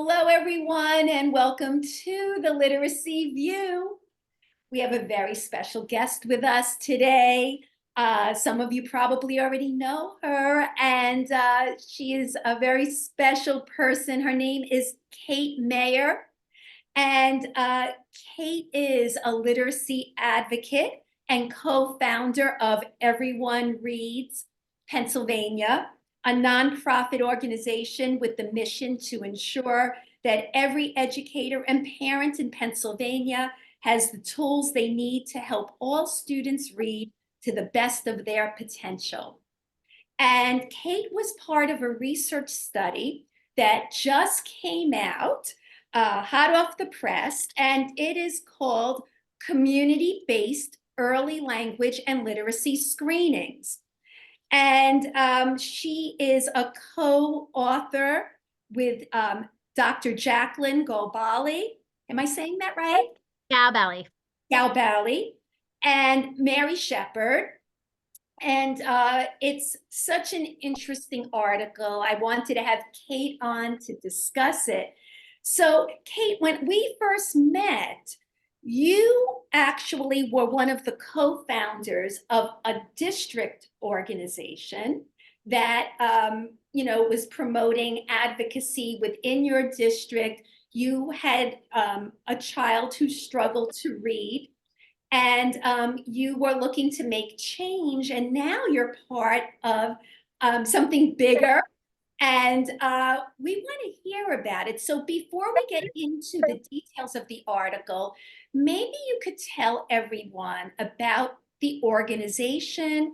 Hello, everyone, and welcome to the Literacy View. We have a very special guest with us today. Some of you probably already know her, and she is a very special person. Her name is Kate Mayer, and Kate is a literacy advocate and co-founder of Everyone Reads Pennsylvania, a nonprofit organization with the mission to ensure that every educator and parent in Pennsylvania has the tools they need to help all students read to the best of their potential. And Kate was part of a research study that just came out, hot off the press, and it is called Community-Based Early Language and Literacy Screenings. And she is a co-author with Dr. Jacqueline Galbali. Am I saying that right? Galbali and Mary Shepard. And it's such an interesting article. I wanted to have Kate on to discuss it. So, Kate, when we first met, you actually were one of the co-founders of a district organization that, was promoting advocacy within your district. You had a child who struggled to read, and you were looking to make change, and now you're part of something bigger, and we want to hear about it. So before we get into the details of the article, maybe you could tell everyone about the organization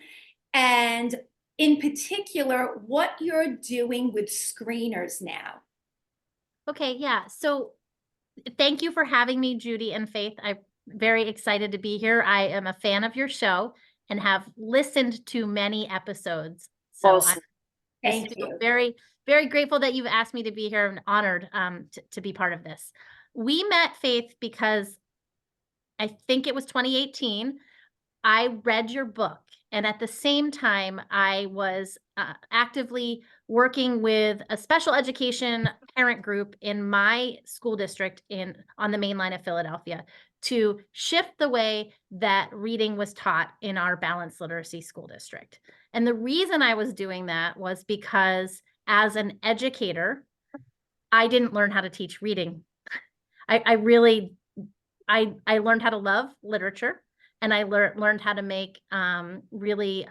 and in particular what you're doing with screeners now. Okay, yeah. So thank you for having me, Judy and Faith. I'm very excited to be here. I am a fan of your show and have listened to many episodes. So awesome. Thank you. Very, very grateful that you've asked me to be here and honored to be part of this. We met, Faith, because I think it was 2018. I read your book, and at the same time, I was actively working with a special education parent group in my school district on the main line of Philadelphia to shift the way that reading was taught in our balanced literacy school district. And the reason I was doing that was because as an educator, I didn't learn how to teach reading. I learned how to love literature, and I learned how to make really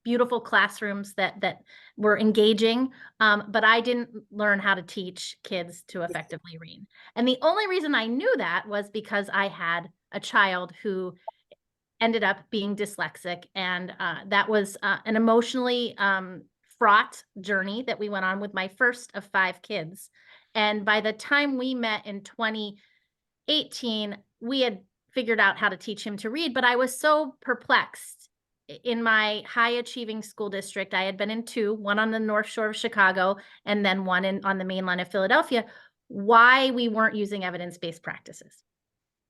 beautiful classrooms that were engaging, but I didn't learn how to teach kids to effectively read. And the only reason I knew that was because I had a child who ended up being dyslexic, and that was an emotionally fraught journey that we went on with my first of 5 kids. And by the time we met in 2018, we had figured out how to teach him to read, but I was so perplexed. In my high achieving school district, I had been in 2, one on the North Shore of Chicago and then one on the main line of Philadelphia, why we weren't using evidence-based practices.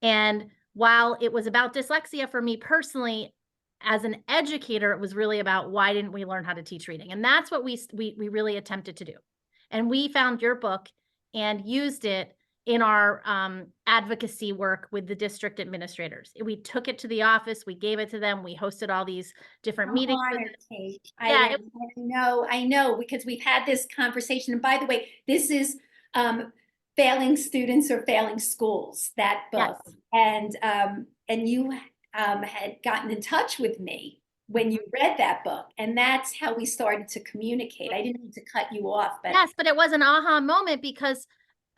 And while it was about dyslexia for me personally, as an educator, it was really about why didn't we learn how to teach reading? And that's what we really attempted to do. And we found your book and used it in our advocacy work with the district administrators. We took it to the office, we gave it to them, we hosted all these different meetings. Kate. Yeah, I know, because we've had this conversation. And by the way, this is Failing Students or Failing Schools, that book. Yes. And you had gotten in touch with me when you read that book, and that's how we started to communicate. I didn't mean to cut you off, but yes, but it was an aha moment because.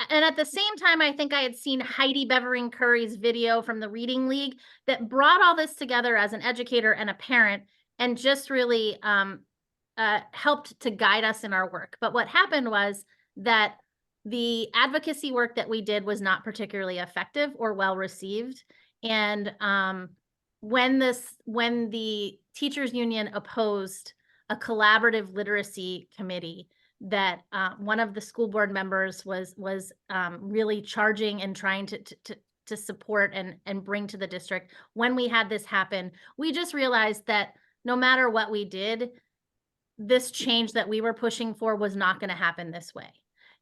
And at the same time, I think I had seen Heidi Bevering Curry's video from the Reading League that brought all this together as an educator and a parent and just really helped to guide us in our work. But what happened was that the advocacy work that we did was not particularly effective or well received. And when the teachers union opposed a collaborative literacy committee that one of the school board members was really charging and trying to support and bring to the district. When we had this happen, we just realized that no matter what we did, this change that we were pushing for was not going to happen this way.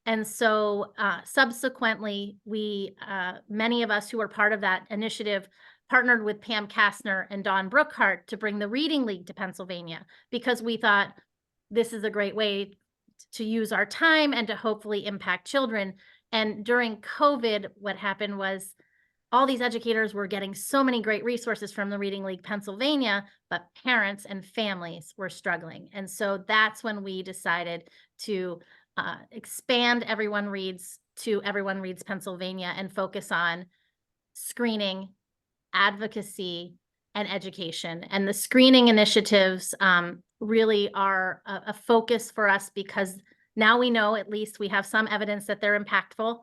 And so subsequently, many of us who were part of that initiative partnered with Pam Kastner and Dawn Brookhart to bring the Reading League to Pennsylvania, because we thought this is a great way to use our time and to hopefully impact children. And during COVID, what happened was all these educators were getting so many great resources from the Reading League Pennsylvania, but parents and families were struggling. And so that's when we decided to expand Everyone Reads to Everyone Reads Pennsylvania and focus on screening, advocacy, and education. And the screening initiatives really are a focus for us, because now we know, at least we have some evidence that they're impactful,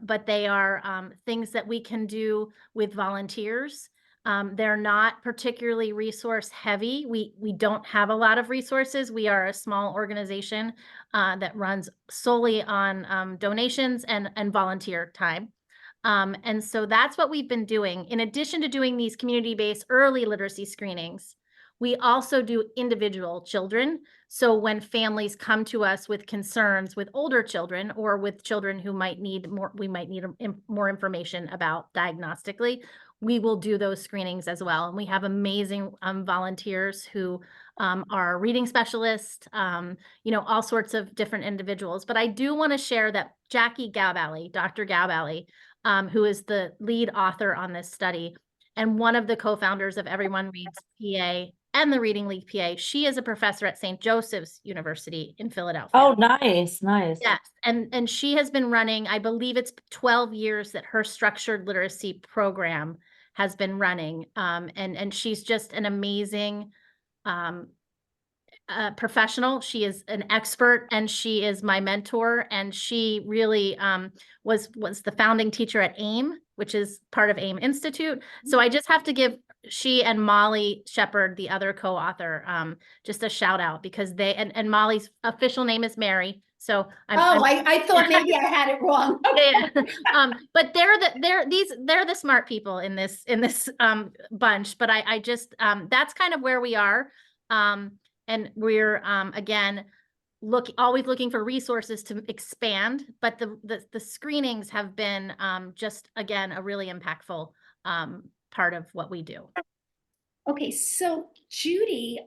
but they are things that we can do with volunteers. They're not particularly resource heavy. We don't have a lot of resources. We are a small organization that runs solely on donations and volunteer time. And so that's what we've been doing. In addition to doing these community-based early literacy screenings, we also do individual children. So when families come to us with concerns with older children, or with children who might need more, we might need more information about diagnostically, we will do those screenings as well. And we have amazing volunteers who are reading specialists, all sorts of different individuals. But I do want to share that Jackie Gabally, Dr. Gabally, who is the lead author on this study and one of the co-founders of Everyone Reads PA and the Reading League PA. She is a professor at St. Joseph's University in Philadelphia. Oh, nice, nice. Yes, and she has been running, I believe it's 12 years that her structured literacy program has been running, and she's just an amazing professional. She is an expert, and she is my mentor, and she really was the founding teacher at AIM, which is part of AIM Institute. So I just have to give she and Molly Shepard, the other co-author, just a shout out, because they and Molly's official name is Mary. So I thought maybe I had it wrong. yeah. But they're the smart people in this bunch. But I just that's kind of where we are. And we're again always looking for resources to expand, but the screenings have been just again a really impactful part of what we do. Okay, so Judy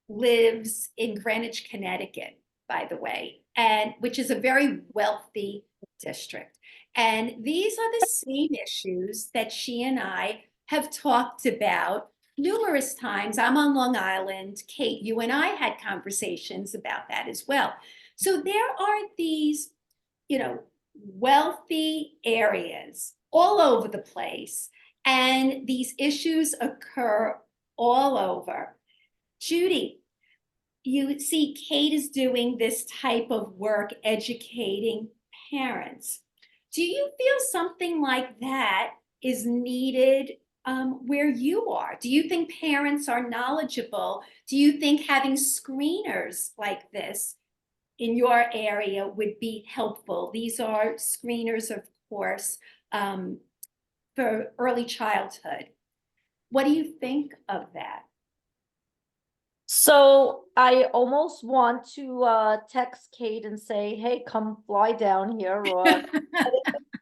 lives in Greenwich, Connecticut, by the way, and which is a very wealthy district. And these are the same issues that she and I have talked about numerous times. I'm on Long Island. Kate, you and I had conversations about that as well. So there are these, wealthy areas all over the place, and these issues occur all over. Judy, you see Kate is doing this type of work educating parents. Do you feel something like that is needed where you are? Do you think parents are knowledgeable? Do you think having screeners like this in your area would be helpful? These are screeners, of course, for early childhood. What do you think of that? So I almost want to text Kate and say, hey, come fly down here,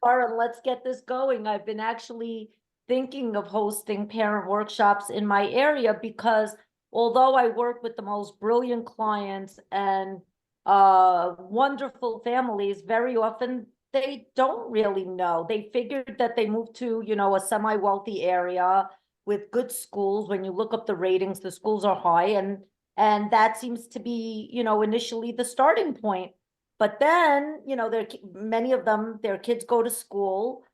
or let's get this going. I've been actually thinking of hosting parent workshops in my area, because although I work with the most brilliant clients and wonderful families, very often they don't really know. They figured that they moved to, a semi-wealthy area with good schools. When you look up the ratings, the schools are high, and that seems to be, initially the starting point. But then, many of them, their kids go to school.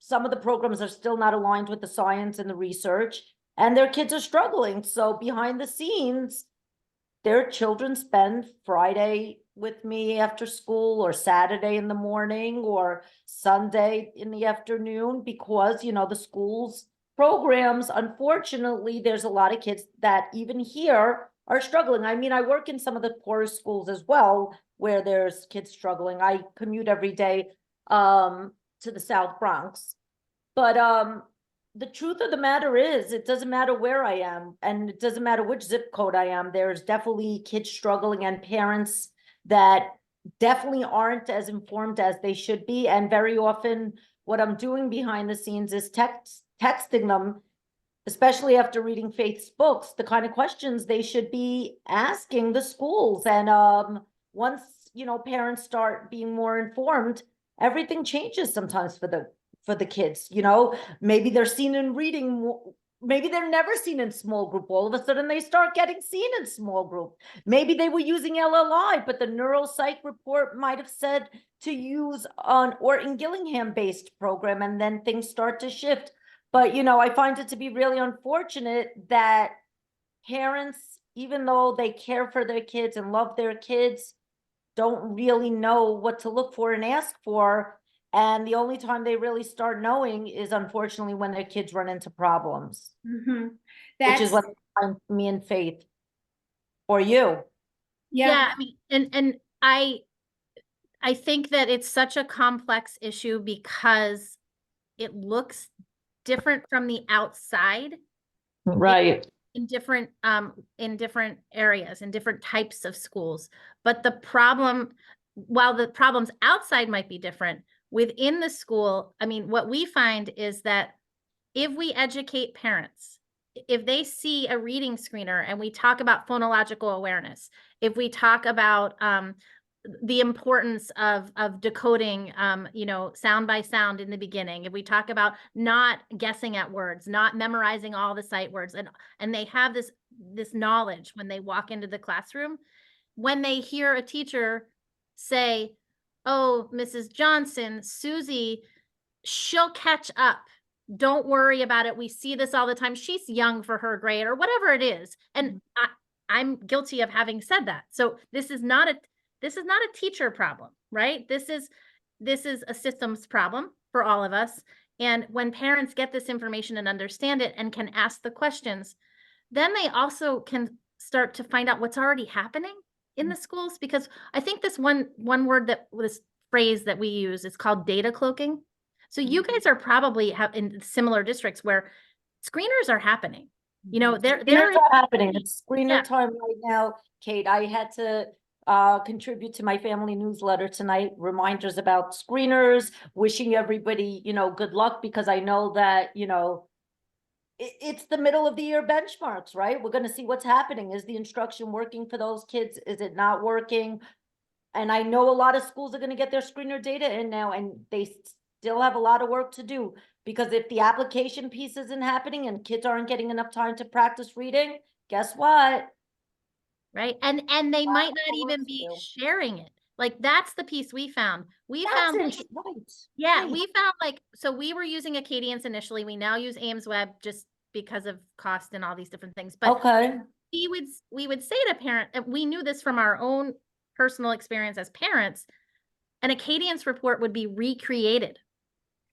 Some of the programs are still not aligned with the science and the research, and their kids are struggling. So behind the scenes, their children spend Friday with me after school, or Saturday in the morning, or Sunday in the afternoon, because, the schools programs, unfortunately, there's a lot of kids that even here are struggling. I mean, I work in some of the poorest schools as well, where there's kids struggling. I commute every day to the South Bronx. But the truth of the matter is, it doesn't matter where I am, and it doesn't matter which zip code I am. There's definitely kids struggling, and parents that definitely aren't as informed as they should be. And very often what I'm doing behind the scenes is texting them, especially after reading Faith's books, the kind of questions they should be asking the schools. And once, you know, parents start being more informed, everything changes sometimes for the kids. You know, maybe they're seen in reading, maybe they're never seen in small group. All of a sudden they start getting seen in small group. Maybe they were using LLI, but the neuropsych report might have said to use an Orton Gillingham based program, and then things start to shift. But, you know, I find it to be really unfortunate that parents, even though they care for their kids and love their kids, don't really know what to look for and ask for. And the only time they really start knowing is unfortunately when their kids run into problems, which is That's, what me and Faith or you. Yeah, I mean, and I think that it's such a complex issue because it looks different from the outside Right. in different areas, in different types of schools. But the problem, while the problems outside might be different, within the school, I mean, what we find is that if we educate parents, if they see a reading screener and we talk about phonological awareness, if we talk about the importance of decoding, you know, sound by sound in the beginning, if we talk about not guessing at words, not memorizing all the sight words, and they have this knowledge when they walk into the classroom, when they hear a teacher say, "Oh, Mrs. Johnson, Susie, she'll catch up. Don't worry about it. We see this all the time. She's young for her grade," or whatever it is. And I'm guilty of having said that. So this is not a teacher problem, right? This is a systems problem for all of us. And when parents get this information and understand it and can ask the questions, then they also can start to find out what's already happening in the schools. Because I think this one this phrase that we use is called data cloaking. So you guys are probably in similar districts where screeners are happening. You know, they're happening. It's screener Yeah. time right now, Kate. I had to contribute to my family newsletter tonight, reminders about screeners, wishing everybody, you know, good luck, because I know that, you know, it's the middle of the year benchmarks, right? We're going to see what's happening. Is the instruction working for those kids? Is it not working? And I know a lot of schools are going to get their screener data in now, and they still have a lot of work to do, because if the application piece isn't happening and kids aren't getting enough time to practice reading, guess what? Right. And they might not more even work to be do. sharing it. Like that's the piece we found. We That's found, right. yeah, Right. we found like, so we were using Acadience initially. We now use Ames Web just because of cost and all these different things. But Okay. we would say to parent, and we knew this from our own personal experience as parents, an Acadience report would be recreated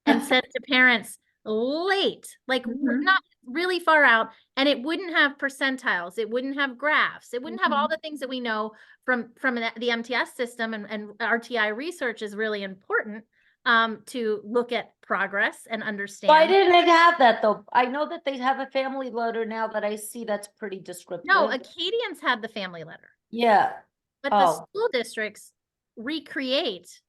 and sent to parents late, like not really far out, and it wouldn't have percentiles, it wouldn't have graphs, it wouldn't have all the things that we know from the MTS system, and RTI research is really important to look at progress and understand. Why didn't it have that though? I know that they have a family letter now that I see that's pretty descriptive. No, Acadians had the family letter. Yeah. But the school districts recreate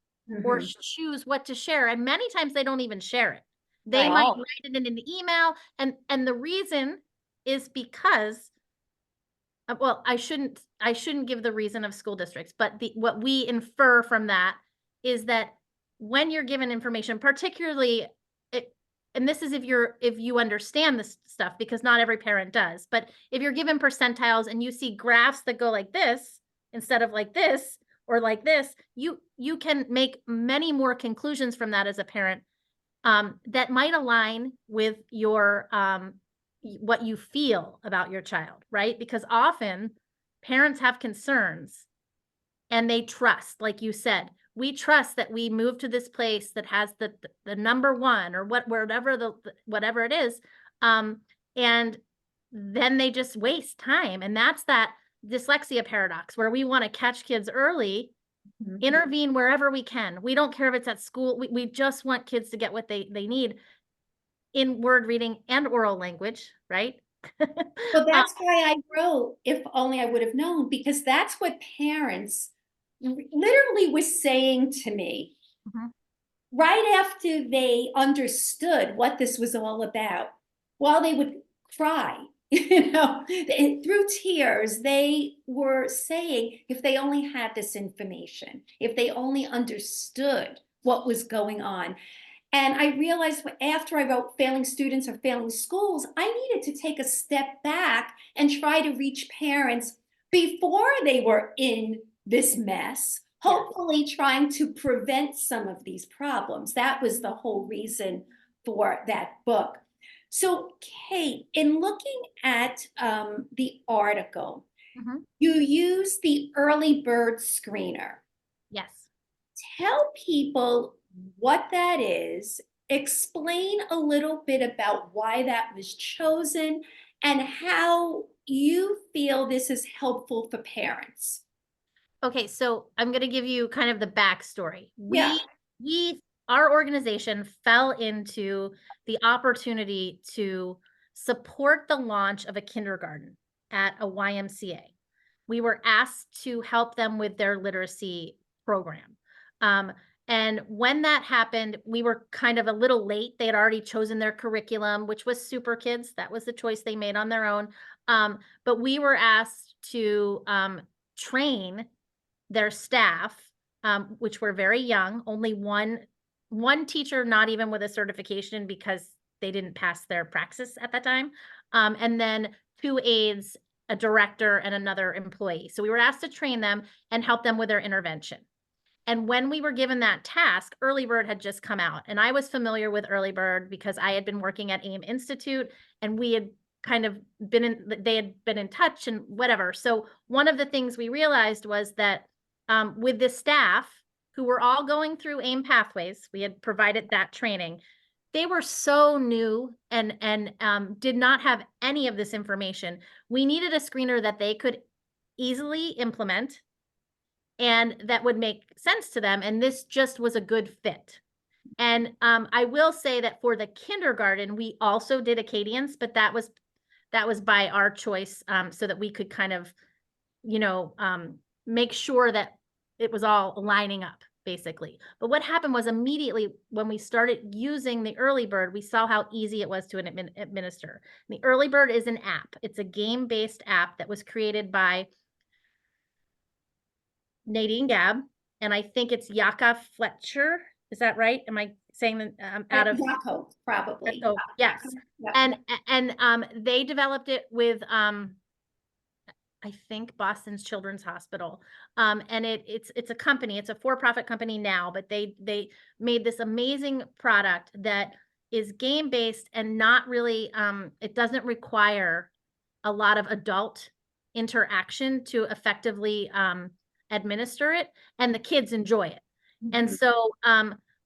or choose what to share, and many times they don't even share it. They might write it in an email, and the reason is because well, I shouldn't give the reason of school districts, but what we infer from that is that when you're given information, particularly and this is if you understand this stuff, because not every parent does, but if you're given percentiles and you see graphs that go like this instead of like this or like this, you can make many more conclusions from that as a parent that might align with your what you feel about your child, right? Because often parents have concerns and they trust, like you said, we trust that we move to this place that has the number one or whatever it is. And then they just waste time. And that's that dyslexia paradox where we want to catch kids early, intervene wherever we can. We don't care if it's at school. We just want kids to get what they need in word reading and oral language, right? Well, that's why I wrote, if only I would have known, because that's what parents literally was saying to me, Mhm. right after they understood what this was all about, while they would cry, through tears, they were saying, if they only had this information, if they only understood what was going on. And I realized after I wrote Failing Students or Failing Schools, I needed to take a step back and try to reach parents before they were in this mess, Yeah. hopefully trying to prevent some of these problems. That was the whole reason for that book. So, Kate, in looking at the article, Mhm. you use the Earlybird screener. Yes. Tell people what that is, explain a little bit about why that was chosen, and how you feel this is helpful for parents. Okay, so I'm going to give you kind of the backstory. Yeah. Our organization fell into the opportunity to support the launch of a kindergarten at a YMCA. We were asked to help them with their literacy program. Um, and when that happened, we were kind of a little late. They had already chosen their curriculum, which was Super Kids. That was the choice they made on their own. But we were asked to train their staff, which were very young, only one teacher, not even with a certification because they didn't pass their praxis at that time, and then 2 aides, a director, and another employee. So we were asked to train them and help them with their intervention. And when we were given that task, Earlybird had just come out, and I was familiar with Earlybird because I had been working at AIM Institute, and we had kind of they had been in touch and whatever. So one of the things we realized was that with the staff who were all going through AIM pathways, we had provided that training. They were so new and did not have any of this information. We needed a screener that they could easily implement and that would make sense to them. And this just was a good fit. And I will say that for the kindergarten, we also did Acadians, but that was by our choice, so that we could kind of, make sure that it was all lining up, basically. But what happened was immediately when we started using the Earlybird, we saw how easy it was to administer. The Earlybird is an app. It's a game-based app that was created by Nadine Gabb, and I think it's Yaka Fletcher. Is that right? Am I saying that out of Yaco, probably. Echo? Yes. Yeah. And they developed it with I think Boston's Children's Hospital. And it's a company, it's a for-profit company now, but they made this amazing product that is game-based and not really it doesn't require a lot of adult interaction to effectively administer it, and the kids enjoy it. And Mhm. so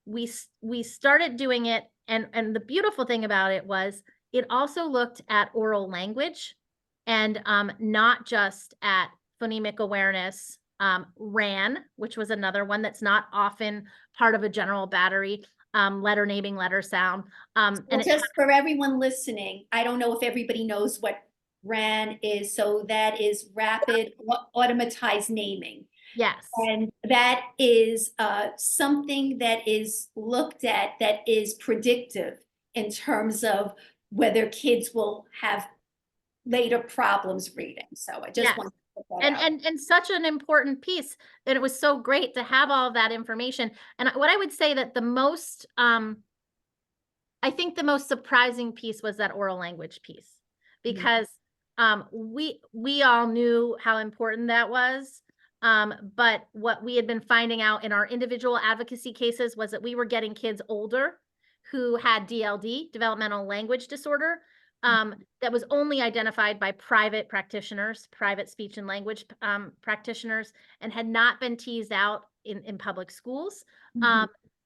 we started doing it, and the beautiful thing about it was it also looked at oral language and not just at phonemic awareness. RAN, which was another one that's not often part of a general battery, letter naming, letter sound. Well, And it just for everyone listening, I don't know if everybody knows what RAN is. So that is rapid automatized naming. yes. And that is something that is looked at that is predictive in terms of whether kids will have later problems reading. So I just Yes. want to put that And out. and such an important piece that it was so great to have all of that information. And what I would say that I think the most surprising piece was that oral language piece, because we all knew how important that was. But what we had been finding out in our individual advocacy cases was that we were getting kids older who had DLD, developmental language disorder, that was only identified by private practitioners, private speech and language practitioners, and had not been teased out in public schools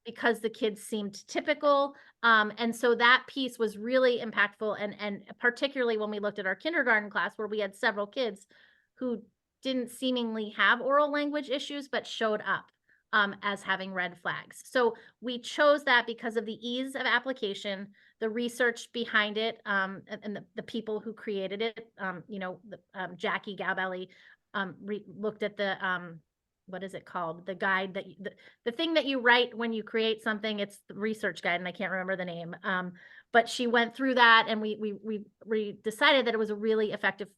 because the kids seemed typical. And so that piece was really impactful, and particularly when we looked at our kindergarten class where we had several kids who didn't seemingly have oral language issues, but showed up as having red flags. So we chose that because of the ease of application, the research behind it, and the people who created it. Jackie Gabelli looked at what is it called? The guide that, the thing that you write when you create something, it's the research guide, and I can't remember the name. But she went through that, and we decided that it was a really effective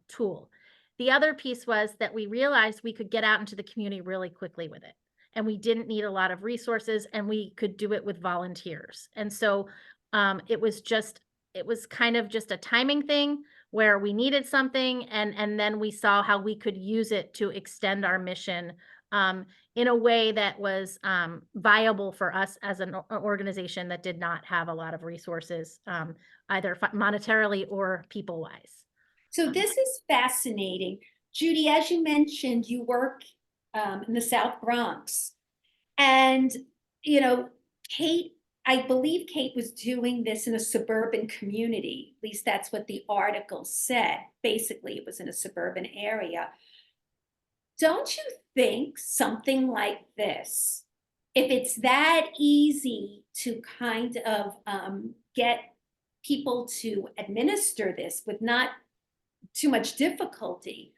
tool. The other piece was that we realized we could get out into the community really quickly with it, and we didn't need a lot of resources, and we could do it with volunteers. And so it was kind of just a timing thing where we needed something, and then we saw how we could use it to extend our mission in a way that was viable for us as an organization that did not have a lot of resources, either monetarily or people-wise. So this is fascinating. Judy, as you mentioned, you work in the South Bronx. And, you know, Kate, I believe Kate was doing this in a suburban community. At least that's what the article said. Basically, it was in a suburban area. Don't you think something like this, if it's that easy to kind of get people to administer this with not too much difficulty,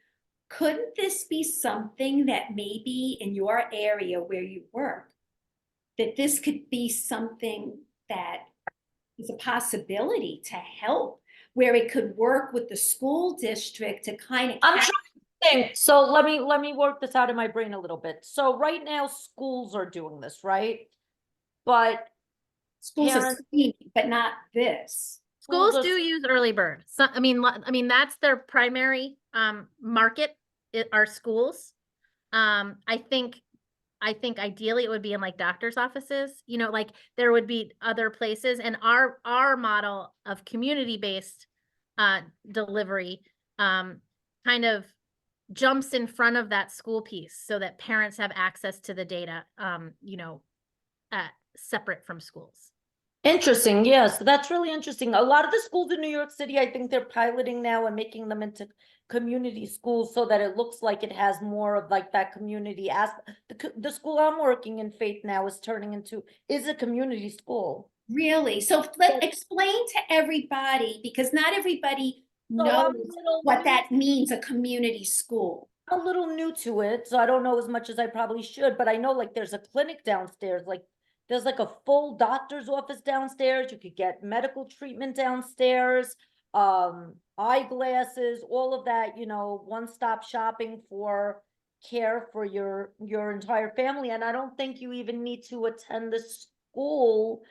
couldn't this be something that maybe in your area where you work, that this could be something that is a possibility to help, where it could work with the school district to kind of I'm trying to think. So let me work this out in my brain a little bit. So right now schools are doing this, right? But schools are parents- screening, but not this. Schools are- do use Earlybird. So, I mean, that's their primary market, are schools. I think ideally it would be in like doctor's offices, you know, like there would be other places, and our model of community-based delivery kind of jumps in front of that school piece so that parents have access to the data, you know, separate from schools. Interesting, yes, that's really interesting. A lot of the schools in New York City, I think they're piloting now and making them into community schools so that it looks like it has more of like that community aspect. The school I'm working in, Faith, now is a community school. Really? So explain to everybody, because not everybody So knows what that means, a community school. I'm a little new to it, so I don't know as much as I probably should, but I know like there's a clinic downstairs, like there's like a full doctor's office downstairs. You could get medical treatment downstairs, eyeglasses, all of that, you know, one-stop shopping for care for your entire family. And I don't think you even need to attend the school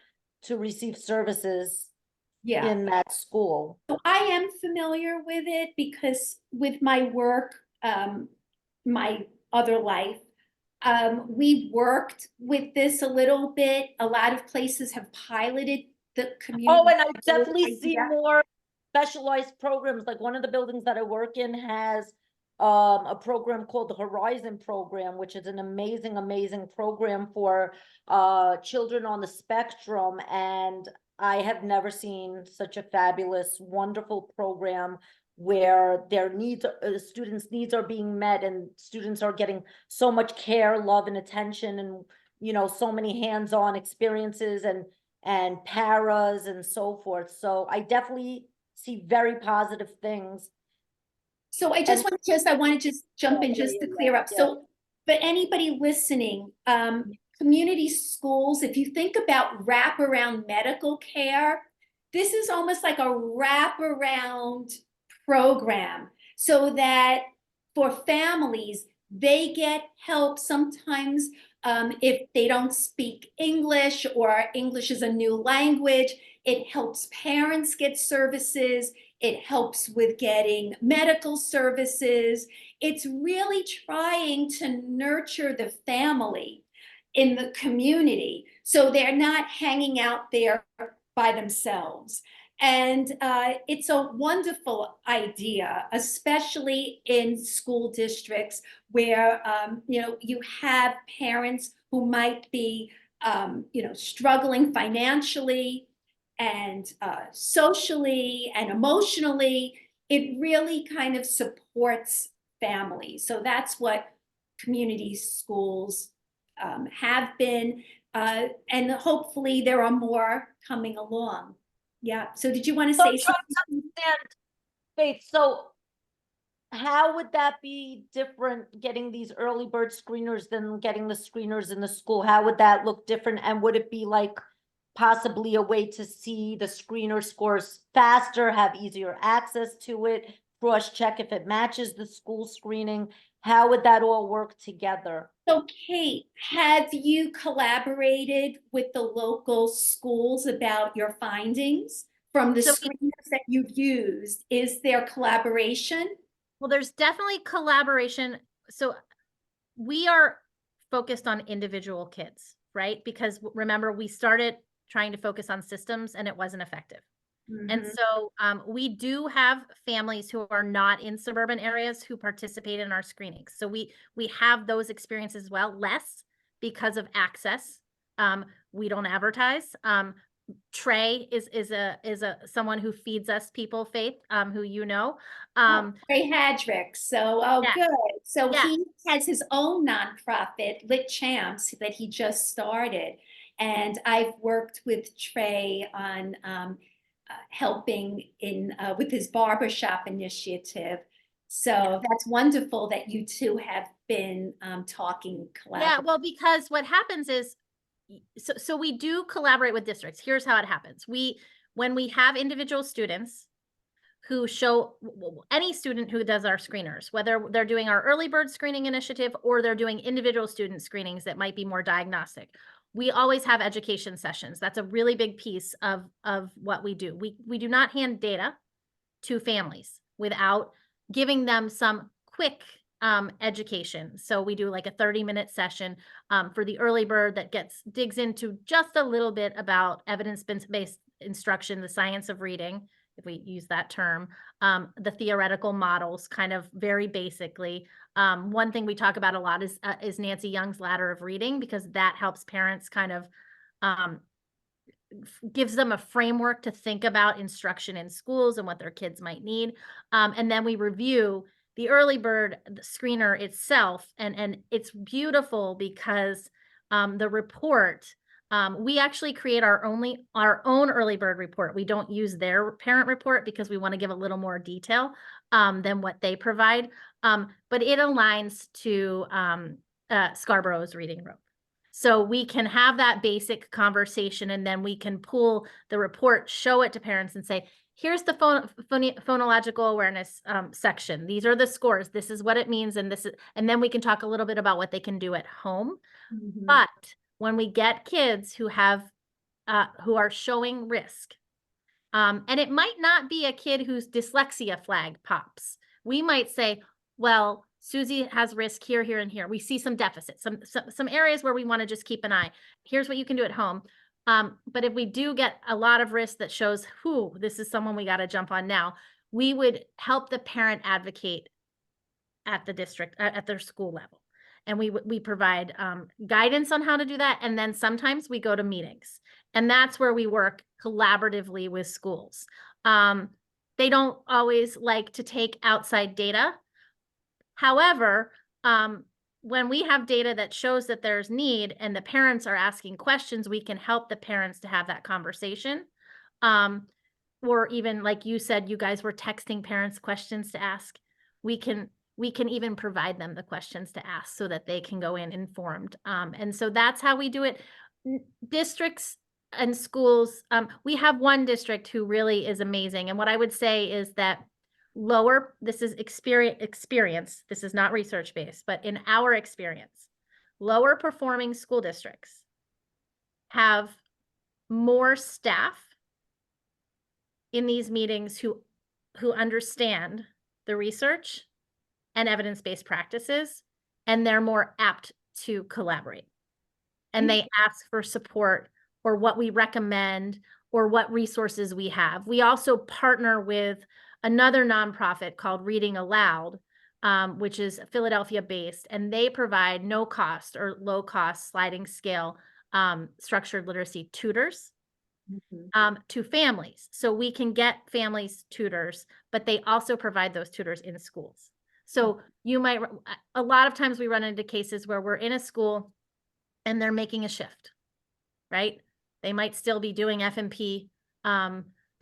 to receive services Yeah. in that school. So I am familiar with it because with my work, my other life, we worked with this a little bit. A lot of places have piloted the community. Oh, and I've definitely seen idea. more specialized programs. Like one of the buildings that I work in has a program called the Horizon Program, which is an amazing, amazing program for children on the spectrum. And I have never seen such a fabulous, wonderful program where their needs, students' needs are being met, and students are getting so much care, love, and attention, and you know, so many hands-on experiences and paras and so forth. So I definitely see very positive things. So I want to just jump in just to clear up. So for anybody listening, community schools, if you think about wraparound medical care, this is almost like a wraparound program, so that for families, they get help sometimes if they don't speak English or English is a new language. It helps parents get services. It helps with getting medical services. It's really trying to nurture the family in the community so they're not hanging out there by themselves. And it's a wonderful idea, especially in school districts where you know, you have parents who might be you know, struggling financially and socially and emotionally. It really kind of supports families. So that's what community schools have been, and hopefully there are more coming along. Yeah. So did you want to say something? Faith, so how would that be different, getting these early bird screeners than getting the screeners in the school? How would that look different? And would it be like possibly a way to see the screener scores faster, have easier access to it, cross-check if it matches the school screening? How would that all work together? So Kate, have you collaborated with the local schools about your findings from the So screeners that you've used? Is there collaboration? well, there's definitely collaboration. So we are focused on individual kids, right? Because remember, we started trying to focus on systems and it wasn't effective. And Mhm. so we do have families who are not in suburban areas who participate in our screenings. So we have those experiences as well, less because of access. We don't advertise. Trey is a someone who feeds us people, Faith, who you know. Ray Hadrick. So, oh, Yeah, good. So yeah. he has his own nonprofit, Lit Champs, that he just started. And I've worked with Trey on helping in with his barbershop initiative. So that's wonderful that you two have been talking Yeah, collaboratively. well, because what happens is, so we do collaborate with districts. Here's how it happens. When we have individual students who show, any student who does our screeners, whether they're doing our early bird screening initiative or they're doing individual student screenings that might be more diagnostic, we always have education sessions. That's a really big piece of what we do. We do not hand data to families without giving them some quick education. So we do like a 30-minute session for the early bird that digs into just a little bit about evidence-based instruction, the science of reading, if we use that term, the theoretical models, kind of very basically. One thing we talk about a lot is Nancy Young's ladder of reading, because that helps parents kind of gives them a framework to think about instruction in schools and what their kids might need. And then we review the early bird screener itself. And it's beautiful because the report, we actually create our own early bird report. We don't use their parent report because we want to give a little more detail than what they provide. But it aligns to Scarborough's reading room. So we can have that basic conversation, and then we can pull the report, show it to parents and say, here's the phonological awareness section. These are the scores. This is what it means. And then we can talk a little bit about what they can do at home. Mhm. But when we get kids who are showing risk, and it might not be a kid whose dyslexia flag pops. We might say, well, Susie has risk here, here, and here. We see some deficits, some areas where we want to just keep an eye. Here's what you can do at home. But if we do get a lot of risk that shows, this is someone we got to jump on now, we would help the parent advocate at the district, at their school level. And we provide guidance on how to do that. And then sometimes we go to meetings. And that's where we work collaboratively with schools. They don't always like to take outside data. However, when we have data that shows that there's need and the parents are asking questions, we can help the parents to have that conversation. Or even like you said, you guys were texting parents questions to ask. We can even provide them the questions to ask so that they can go in informed. And so that's how we do it. Districts and schools, we have one district who really is amazing. And what I would say is that this is experience, this is not research based, but in our experience, lower performing school districts have more staff in these meetings who understand the research and evidence-based practices, and they're more apt to collaborate. And they ask for support or what we recommend or what resources we have. We also partner with another nonprofit called Reading Aloud, which is Philadelphia-based, and they provide no cost or low cost sliding scale structured literacy tutors to families. So we can get families tutors, but they also provide those tutors in schools. So a lot of times we run into cases where we're in a school and they're making a shift, right? They might still be doing F&P,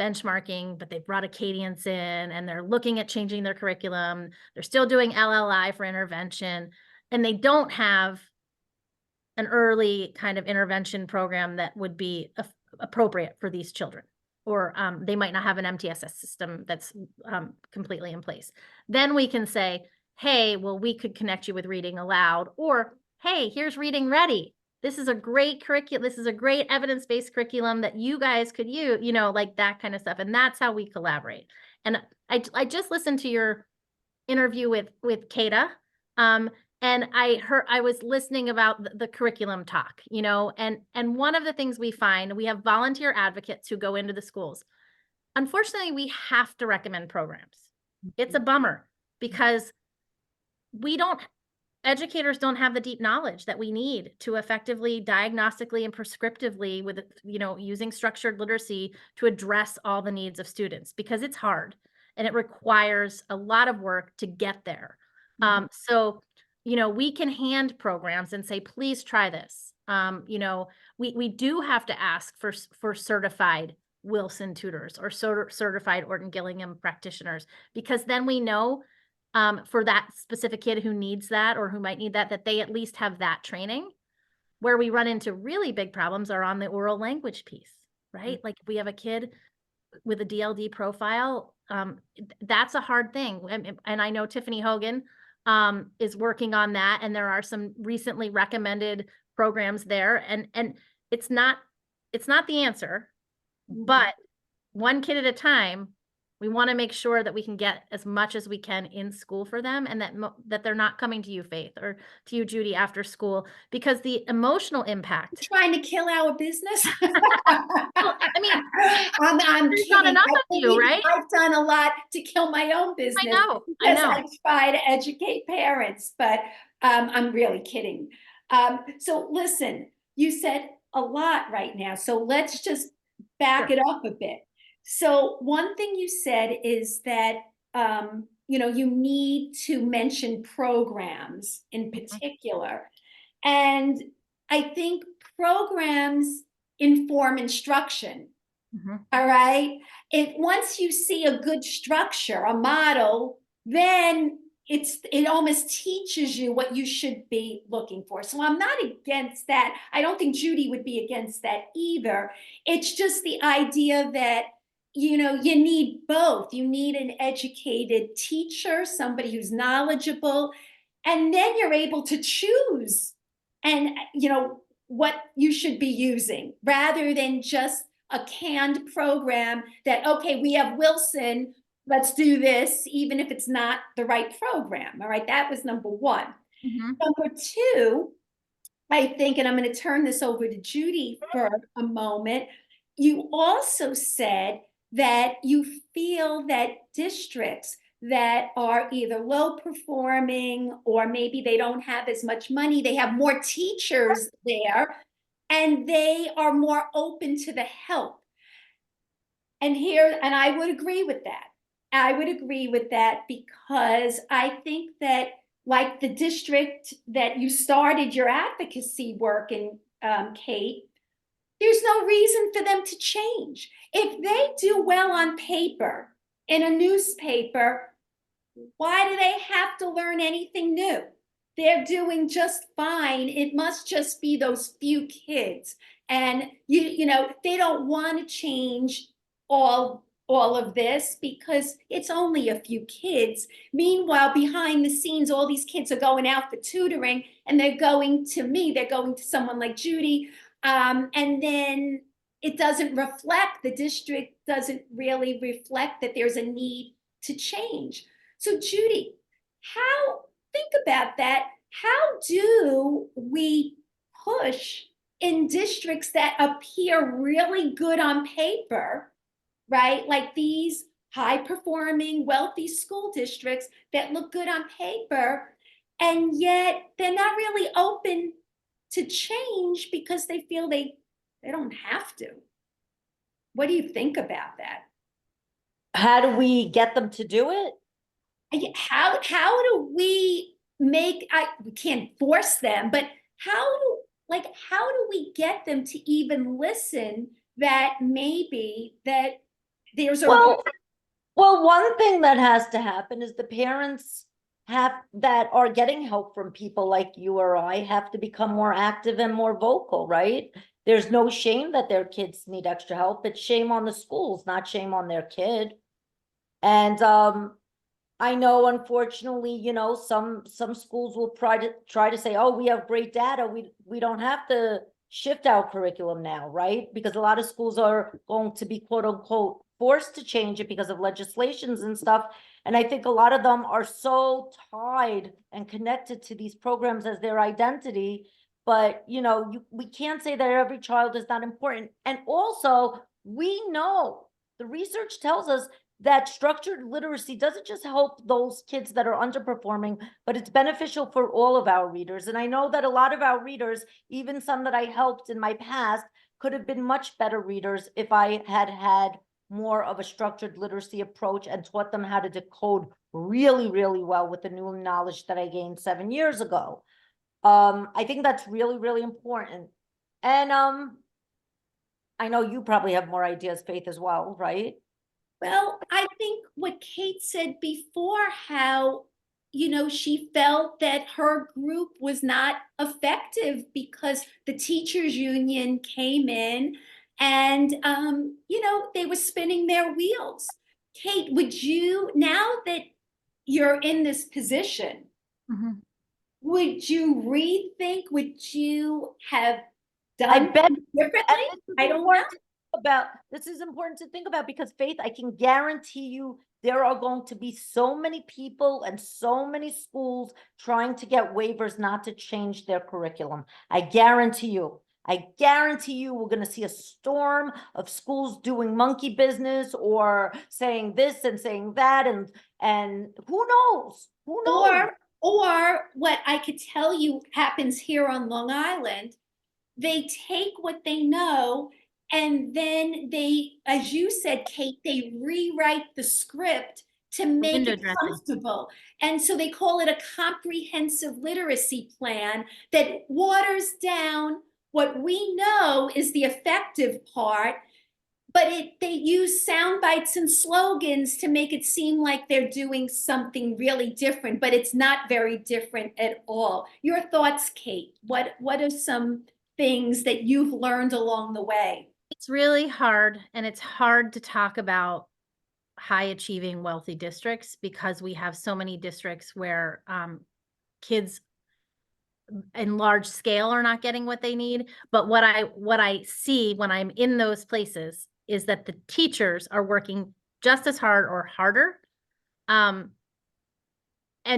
benchmarking, but they've brought a cadence in and they're looking at changing their curriculum. They're still doing LLI for intervention, and they don't have an early kind of intervention program that would be appropriate for these children. Or they might not have an MTSS system that's completely in place. Then we can say, hey, well, we could connect you with Reading Aloud, or hey, here's Reading Ready. This is a great curriculum. This is a great evidence-based curriculum that you guys could use, you know, like that kind of stuff. And that's how we collaborate. And I just listened to your interview with Kata. And I was listening about the curriculum talk, you know, and one of the things we find, we have volunteer advocates who go into the schools. Unfortunately, we have to recommend programs. It's a bummer because educators don't have the deep knowledge that we need to effectively, diagnostically, and prescriptively with, you know, using structured literacy to address all the needs of students, because it's hard and it requires a lot of work to get there. So, you know, we can hand programs and say, please try this. You know, we do have to ask for certified Wilson tutors or certified Orton Gillingham practitioners, because then we know for that specific kid who needs that or who might need that they at least have that training. Where we run into really big problems are on the oral language piece, right? Like if we have a kid with a DLD profile, that's a hard thing. And I know Tiffany Hogan is working on that, and there are some recently recommended programs there, and it's not the answer, but one kid at a time, we want to make sure that we can get as much as we can in school for them, and that they're not coming to you, Faith, or to you, Judy, after school, because the emotional impact. Trying to kill our business. Well, I mean, I'm there's kidding. not enough I of you, believe right? I've done a lot to kill my own business. I know. Because I try to educate parents, but I'm really kidding. So listen, you said a lot right now, so let's just back it up a bit. So one thing you said is that you know, you need to mention programs in particular, and I think programs inform instruction. All right. Once you see a good structure, a model, then it almost teaches you what you should be looking for. So I'm not against that. I don't think Judy would be against that either. It's just the idea that, you know, you need both. You need an educated teacher, somebody who's knowledgeable, and then you're able to choose and, you know, what you should be using, rather than just a canned program that, okay, we have Wilson, let's do this, even if it's not the right program. All right, that was number one. Number two, I think, and I'm going to turn this over to Judy for a moment, you also said that you feel that districts that are either low performing, or maybe they don't have as much money, they have more teachers there, and they are more open to the help. And I would agree with that. I would agree with that, because I think that, like the district that you started your advocacy work in, Kate, there's no reason for them to change. If they do well on paper in a newspaper, why do they have to learn anything new? They're doing just fine. It must just be those few kids. And you know, they don't want to change all of this because it's only a few kids. Meanwhile, behind the scenes, all these kids are going out for tutoring, and they're going to me, they're going to someone like Judy. And then it doesn't reflect, the district doesn't really reflect that there's a need to change. So Judy, think about that. How do we push in districts that appear really good on paper, right? Like these high-performing, wealthy school districts that look good on paper, and yet they're not really open to change because they feel they don't have to. What do you think about that? How do we get them to do it? How do we we can't force them, but how do we get them to even listen that maybe that there's a, Well, one thing that has to happen is the parents that are getting help from people like you or I have to become more active and more vocal, right? There's no shame that their kids need extra help. It's shame on the schools, not shame on their kid. And I know, unfortunately, some schools will try to say, oh, we have great data. We don't have to shift our curriculum now, right? Because a lot of schools are going to be quote unquote forced to change it because of legislations and stuff. And I think a lot of them are so tied and connected to these programs as their identity. But we can't say that every child is not important. And also, we know the research tells us that structured literacy doesn't just help those kids that are underperforming, but it's beneficial for all of our readers. And I know that a lot of our readers, even some that I helped in my past, could have been much better readers if I had had more of a structured literacy approach and taught them how to decode really, really well with the new knowledge that I gained 7 years ago. I think that's really, really important. And I know you probably have more ideas, Faith, as well, right? well, I think what Kate said before, how, she felt that her group was not effective because the teachers union came in and, they were spinning their wheels. Kate, now that you're in this position, Mhm. would you rethink, would you have I done bet differently? I don't know. This is important to think about because Faith, I can guarantee you there are going to be so many people and so many schools trying to get waivers not to change their curriculum. I guarantee you we're going to see a storm of schools doing monkey business or saying this and saying that, and who knows? Or what I could tell you happens here on Long Island, they take what they know and then they, as you said, Kate, they rewrite the script to make Window it dressing. comfortable. And so they call it a comprehensive literacy plan that waters down what we know is the effective part, but they use sound bites and slogans to make it seem like they're doing something really different, but it's not very different at all. Your thoughts, Kate? What are some things that you've learned along the way? It's really hard, and it's hard to talk about high achieving wealthy districts because we have so many districts where kids in large scale are not getting what they need. But what I see when I'm in those places is that the teachers are working just as hard or harder, and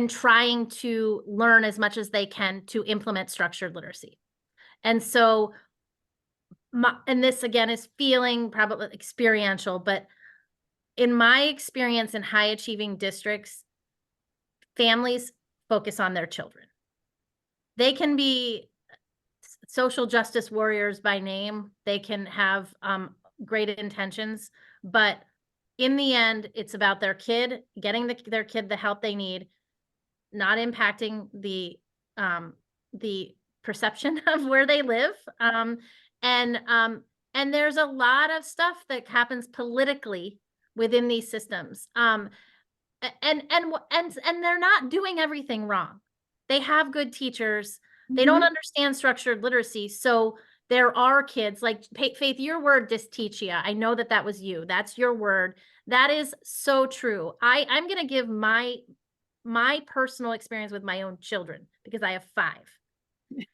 trying to learn as much as they can to implement structured literacy. And so, and this again is feeling probably experiential, but in my experience in high achieving districts, families focus on their children. They can be social justice warriors by name. They can have great intentions, but in the end, it's about their kid, getting their kid the help they need, not impacting the perception of where they live. And there's a lot of stuff that happens politically within these systems. And they're not doing everything wrong. They have good teachers. They don't understand structured literacy. So there are kids like Faith, your word dysteachia. I know that was you. That's your word. That is so true. I'm going to give my personal experience with my own children because I have 5.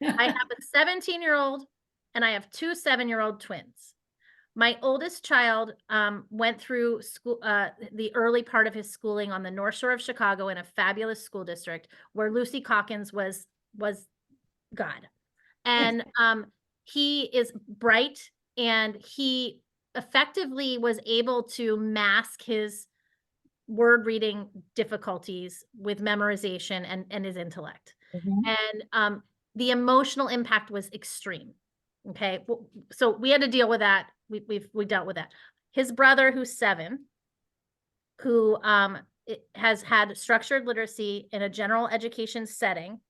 I have a 17-year-old and I have 2 7-year-old twins. My oldest child went through school, the early part of his schooling on the North Shore of Chicago in a fabulous school district where Lucy Calkins was God. And he is bright and he effectively was able to mask his word reading difficulties with memorization and his intellect. And the emotional impact was extreme. Okay. So we had to deal with that. We dealt with that. His brother, who's 7, who has had structured literacy in a general education setting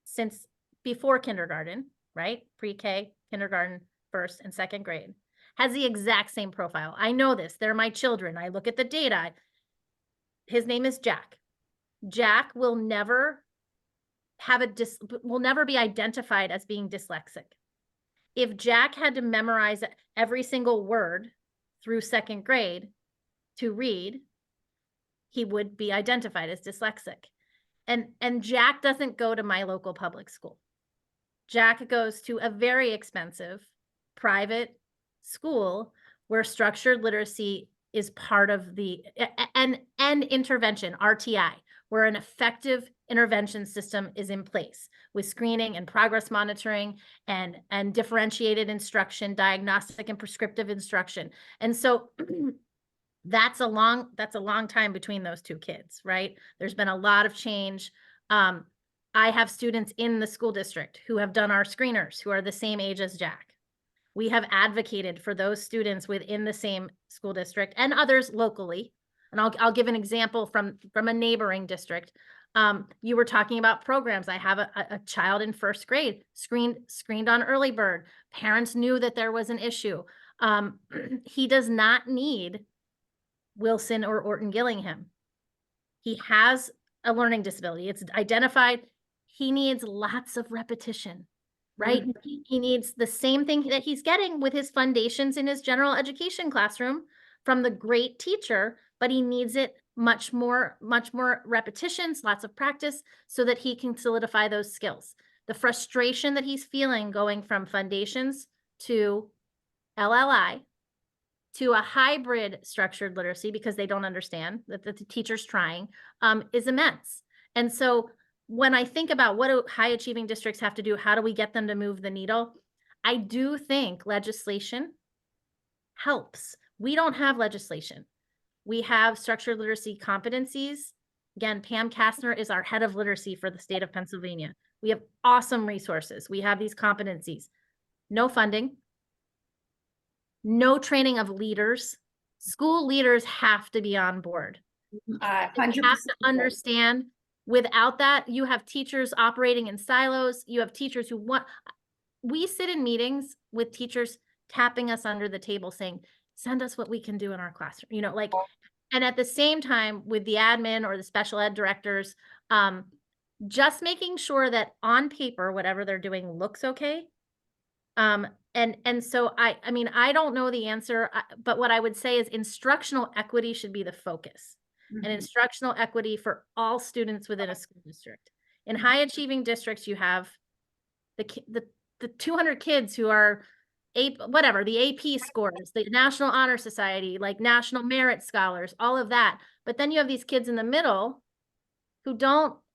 since before kindergarten, right? Pre-K, kindergarten, 1st and 2nd grade, has the exact same profile. I know this. They're my children. I look at the data. His name is Jack. Jack will never will never be identified as being dyslexic. If Jack had to memorize every single word through 2nd grade to read, he would be identified as dyslexic. And Jack doesn't go to my local public school. Jack goes to a very expensive private school where structured literacy is part of the and intervention, RTI, where an effective intervention system is in place with screening and progress monitoring and differentiated instruction, diagnostic and prescriptive instruction. And so that's a long time between those two kids, right? There's been a lot of change. I have students in the school district who have done our screeners who are the same age as Jack. We have advocated for those students within the same school district and others locally. And I'll give an example from a neighboring district. You were talking about programs. I have a child in 1st grade screened on Earlybird. Parents knew that there was an issue. He does not need Wilson or Orton-Gillingham. He has a learning disability. It's identified. He needs lots of repetition, right? Mm-hmm. He needs the same thing that he's getting with his foundations in his general education classroom from the great teacher, but he needs it much more repetitions, lots of practice so that he can solidify those skills. The frustration that he's feeling going from foundations to LLI to a hybrid structured literacy because they don't understand that the teacher's trying is immense. And so when I think about what do high achieving districts have to do, how do we get them to move the needle? I do think legislation helps. We don't have legislation. We have structured literacy competencies. Again, Pam Kastner is our head of literacy for the state of Pennsylvania. We have awesome resources. We have these competencies. No funding. No training of leaders. School leaders have to be on board. 100%. You have to understand. Without that, you have teachers operating in silos. You have teachers who we sit in meetings with teachers tapping us under the table saying, send us what we can do in our classroom, and at the same time with the admin or the special ed directors, just making sure that on paper, whatever they're doing looks okay. And so I mean, I don't know the answer, but what I would say is instructional equity should be the focus. And instructional equity for all students within a school district. In high achieving districts, you have the 200 kids who are the AP scores, the National Honor Society, like national merit scholars, all of that. But then you have these kids in the middle who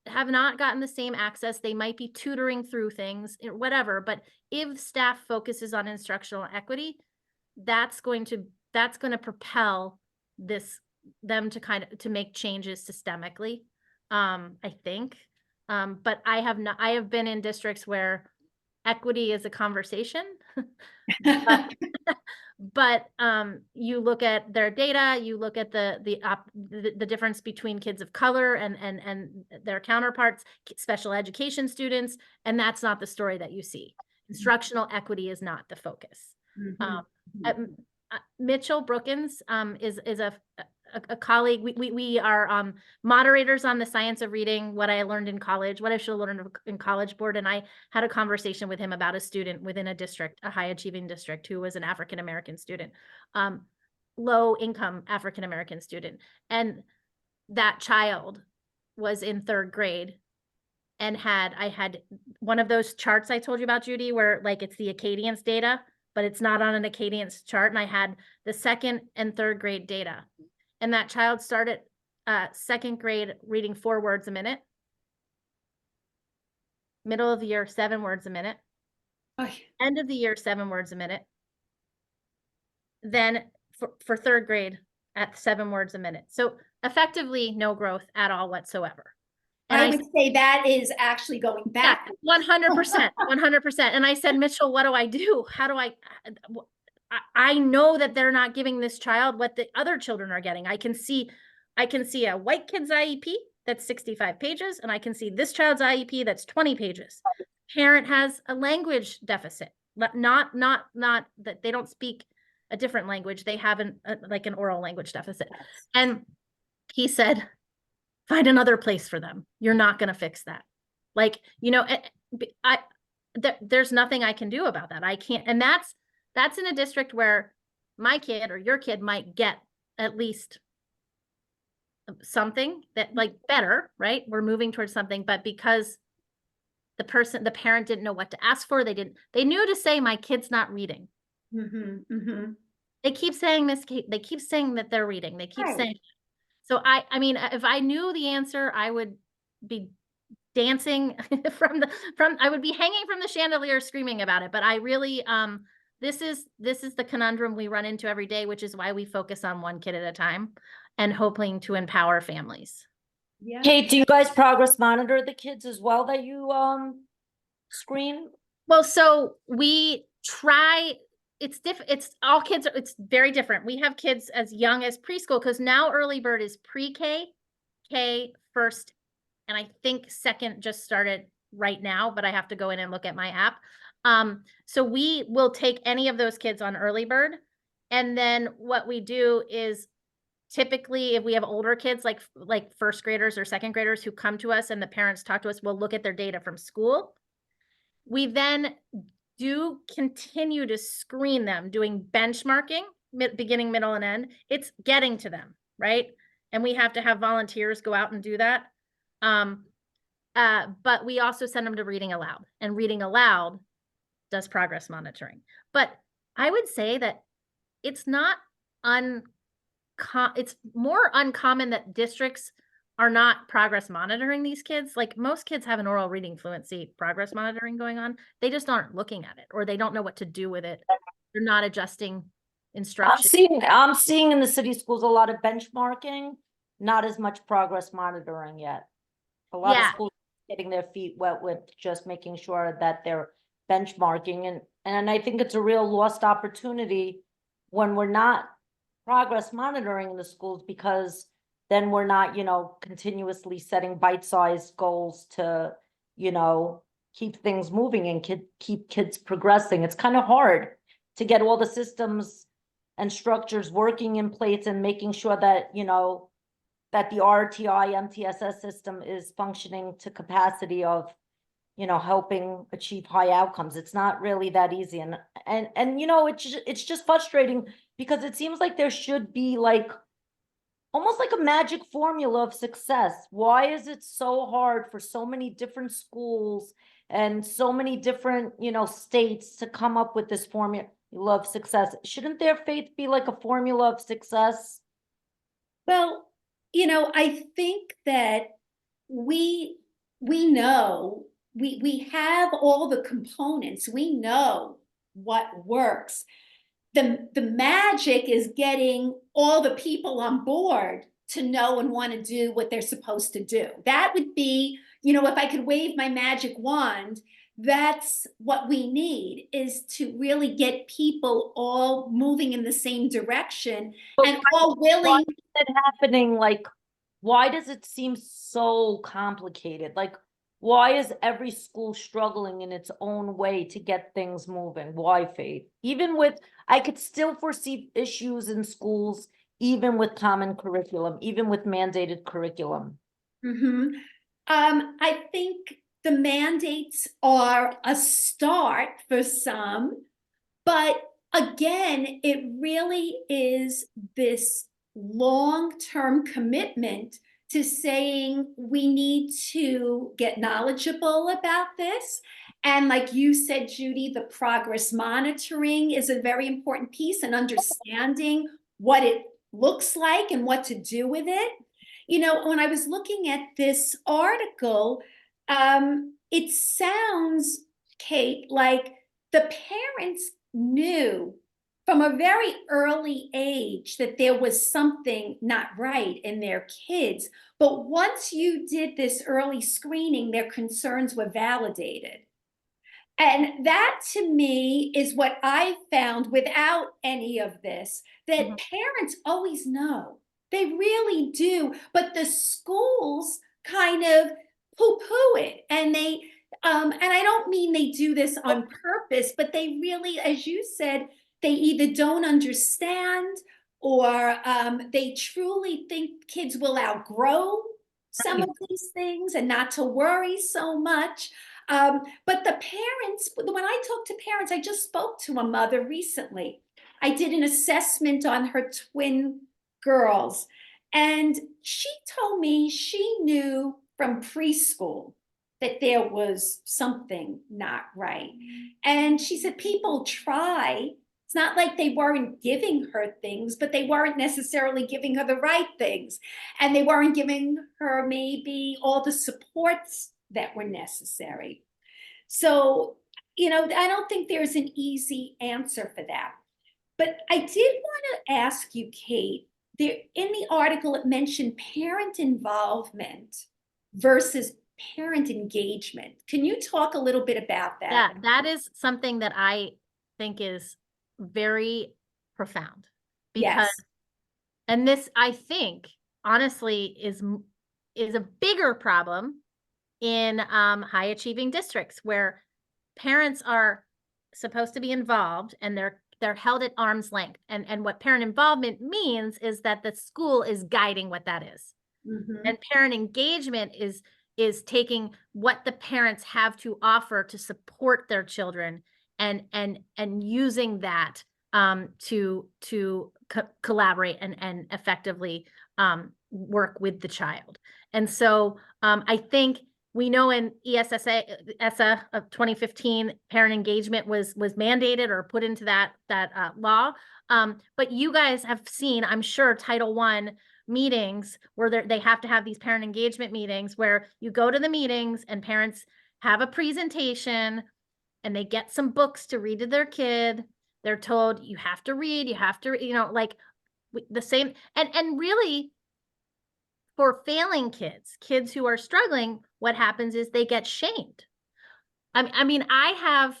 have not gotten the same access. They might be tutoring through things, whatever. But if staff focuses on instructional equity, that's going to propel them to make changes systemically. I think. But I have been in districts where equity is a conversation. But you look at their data, you look at the difference between kids of color and their counterparts, special education students, and that's not the story that you see. Instructional equity is not the focus. Mitchell Brookins is a colleague. We are moderators on the science of reading, what I learned in college, what I should have learned in College Board. And I had a conversation with him about a student within a district, a high achieving district, who was an African-American student, low income African-American student. And that child was in 3rd grade and I had one of those charts I told you about, Judy, where like it's the Acadians data, but it's not on an Acadians chart. And I had the 2nd and 3rd grade data. And that child started 2nd grade reading 4 words a minute. Middle of the year, 7 words a minute. End of the year, 7 words a minute. Then for 3rd grade at 7 words a minute. So effectively no growth at all whatsoever. And I would say that is actually going back. 100%, 100%. And I said, Mitchell, what do I do? How do I know that they're not giving this child what the other children are getting. I can see a white kid's IEP that's 65 pages, and I can see this child's IEP that's 20 pages. Parent has a language deficit, not that they don't speak a different language. They have like an oral language deficit. And he said, find another place for them. You're not going to fix that. Like, you know, there's nothing I can do about that. I can't. And that's in a district where my kid or your kid might get at least something that like better, right? We're moving towards something, but because the parent didn't know what to ask for, they knew to say, my kid's not reading. They keep saying this, they keep saying that they're reading. They keep saying, so I mean, if I knew the answer, I would be dancing I would be hanging from the chandelier screaming about it. But I really, this is the conundrum we run into every day, which is why we focus on one kid at a time and hoping to empower families. Yeah. Kate, do you guys progress monitor the kids as well that you screen? Well, so we try, it's all kids, it's very different. We have kids as young as preschool, because now Earlybird is pre-K, K, first, and I think second just started right now, but I have to go in and look at my app. So we will take any of those kids on Earlybird. And then what we do is typically if we have older kids, like first graders or second graders who come to us and the parents talk to us, we'll look at their data from school. We then do continue to screen them, doing benchmarking, beginning, middle, and end. It's getting to them, right? And we have to have volunteers go out and do that. But we also send them to reading aloud, and reading aloud does progress monitoring. But I would say that it's not it's more uncommon that districts are not progress monitoring these kids. Like most kids have an oral reading fluency progress monitoring going on. They just aren't looking at it, or they don't know what to do with it. They're not adjusting instruction. I'm seeing in the city schools a lot of benchmarking, not as much progress monitoring yet. A lot of schools getting their feet wet with just making sure that they're benchmarking, and I think it's a real lost opportunity when we're not progress monitoring in the schools, because then we're not, you know, continuously setting bite-sized goals to, you know, keep things moving and keep kids progressing. It's kind of hard to get all the systems and structures working in place and making sure that, you know, that the RTI MTSS system is functioning to capacity of, you know, helping achieve high outcomes. It's not really that easy. And you know, it's just frustrating, because it seems like there should be like almost like a magic formula of success. Why is it so hard for so many different schools and so many different, you know, states to come up with this formula of success? Shouldn't there, Faith, be like a formula of success? Well, you know, I think that we know, we have all the components. We know what works. The magic is getting all the people on board to know and want to do what they're supposed to do. That would be, you know, if I could wave my magic wand, that's what we need, is to really get people all moving in the same direction and all willing. Why is it happening? Like, why does it seem so complicated? Like, why is every school struggling in its own way to get things moving? Why, Faith? Even with, I could still foresee issues in schools, even with common curriculum, even with mandated curriculum. I think the mandates are a start for some, but again, it really is this long-term commitment to saying we need to get knowledgeable about this. And like you said, Judy, the progress monitoring is a very important piece, and understanding what it looks like and what to do with it. You know, when I was looking at this article, it sounds, Kate, like the parents knew from a very early age that there was something not right in their kids. But once you did this early screening, their concerns were validated. And that to me is what I found without any of this, that parents always know. They really do. But the schools kind of poo-poo it. And and I don't mean they do this on purpose, but they really, as you said, they either don't understand or they truly think kids will outgrow some of these things and not to worry so much. But the parents, when I talk to parents, I just spoke to a mother recently. I did an assessment on her twin girls, and she told me she knew from preschool that there was something not right. And she said, people try. It's not like they weren't giving her things, but they weren't necessarily giving her the right things. And they weren't giving her maybe all the supports that were necessary. So, I don't think there's an easy answer for that. But I did want to ask you, Kate, there in the article, it mentioned parent involvement versus parent engagement. Can you talk a little bit about that? Yeah, that is something that I think is very profound because, Yes. and this I think honestly is a bigger problem in high achieving districts where parents are supposed to be involved and they're held at arm's length. And what parent involvement means is that the school is guiding what that is. Mm-hmm. And parent engagement is taking what the parents have to offer to support their children and using that to collaborate and effectively work with the child. And so I think we know in ESSA of 2015, parent engagement was mandated or put into that law. But you guys have seen, I'm sure, Title I meetings where they have to have these parent engagement meetings where you go to the meetings and parents have a presentation and they get some books to read to their kid. They're told you have to read, you have to, like the same. And really for failing kids who are struggling, what happens is they get shamed. I mean, I have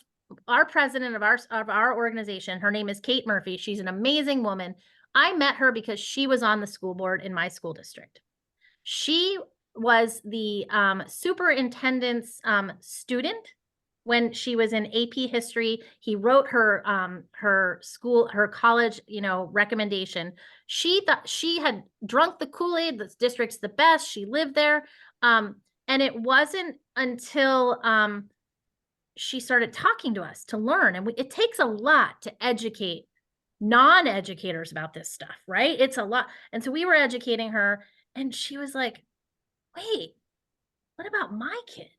our president of our organization. Her name is Kate Murphy. She's an amazing woman. I met her because she was on the school board in my school district. She was the superintendent's student when she was in AP history. He wrote her college, recommendation. She thought she had drunk the Kool-Aid. The district's the best. She lived there. And it wasn't until she started talking to us to learn. And it takes a lot to educate non-educators about this stuff, right? It's a lot. And so we were educating her and she was like, wait, what about my kid?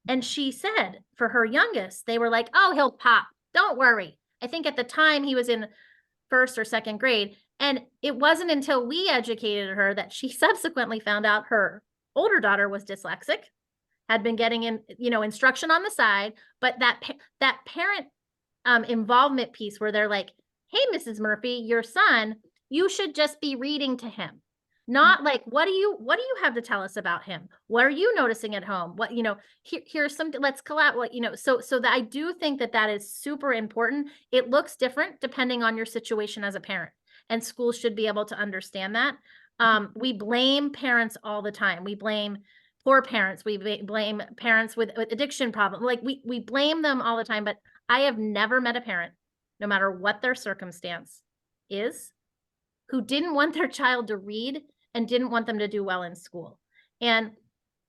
And she said for her youngest, they were like, oh, he'll pop. Don't worry. I think at the time he was in first or second grade. And it wasn't until we educated her that she subsequently found out her older daughter was dyslexic, had been getting instruction on the side, but that parent involvement piece where they're like, hey, Mrs. Murphy, your son, you should just be reading to him. Not like, what do you have to tell us about him? What are you noticing at home? What, here's some, let's collaborate, so that I do think that is super important. It looks different depending on your situation as a parent, and schools should be able to understand that. We blame parents all the time. We blame poor parents. We blame parents with addiction problem. Like we blame them all the time, but I have never met a parent, no matter what their circumstance is, who didn't want their child to read and didn't want them to do well in school. And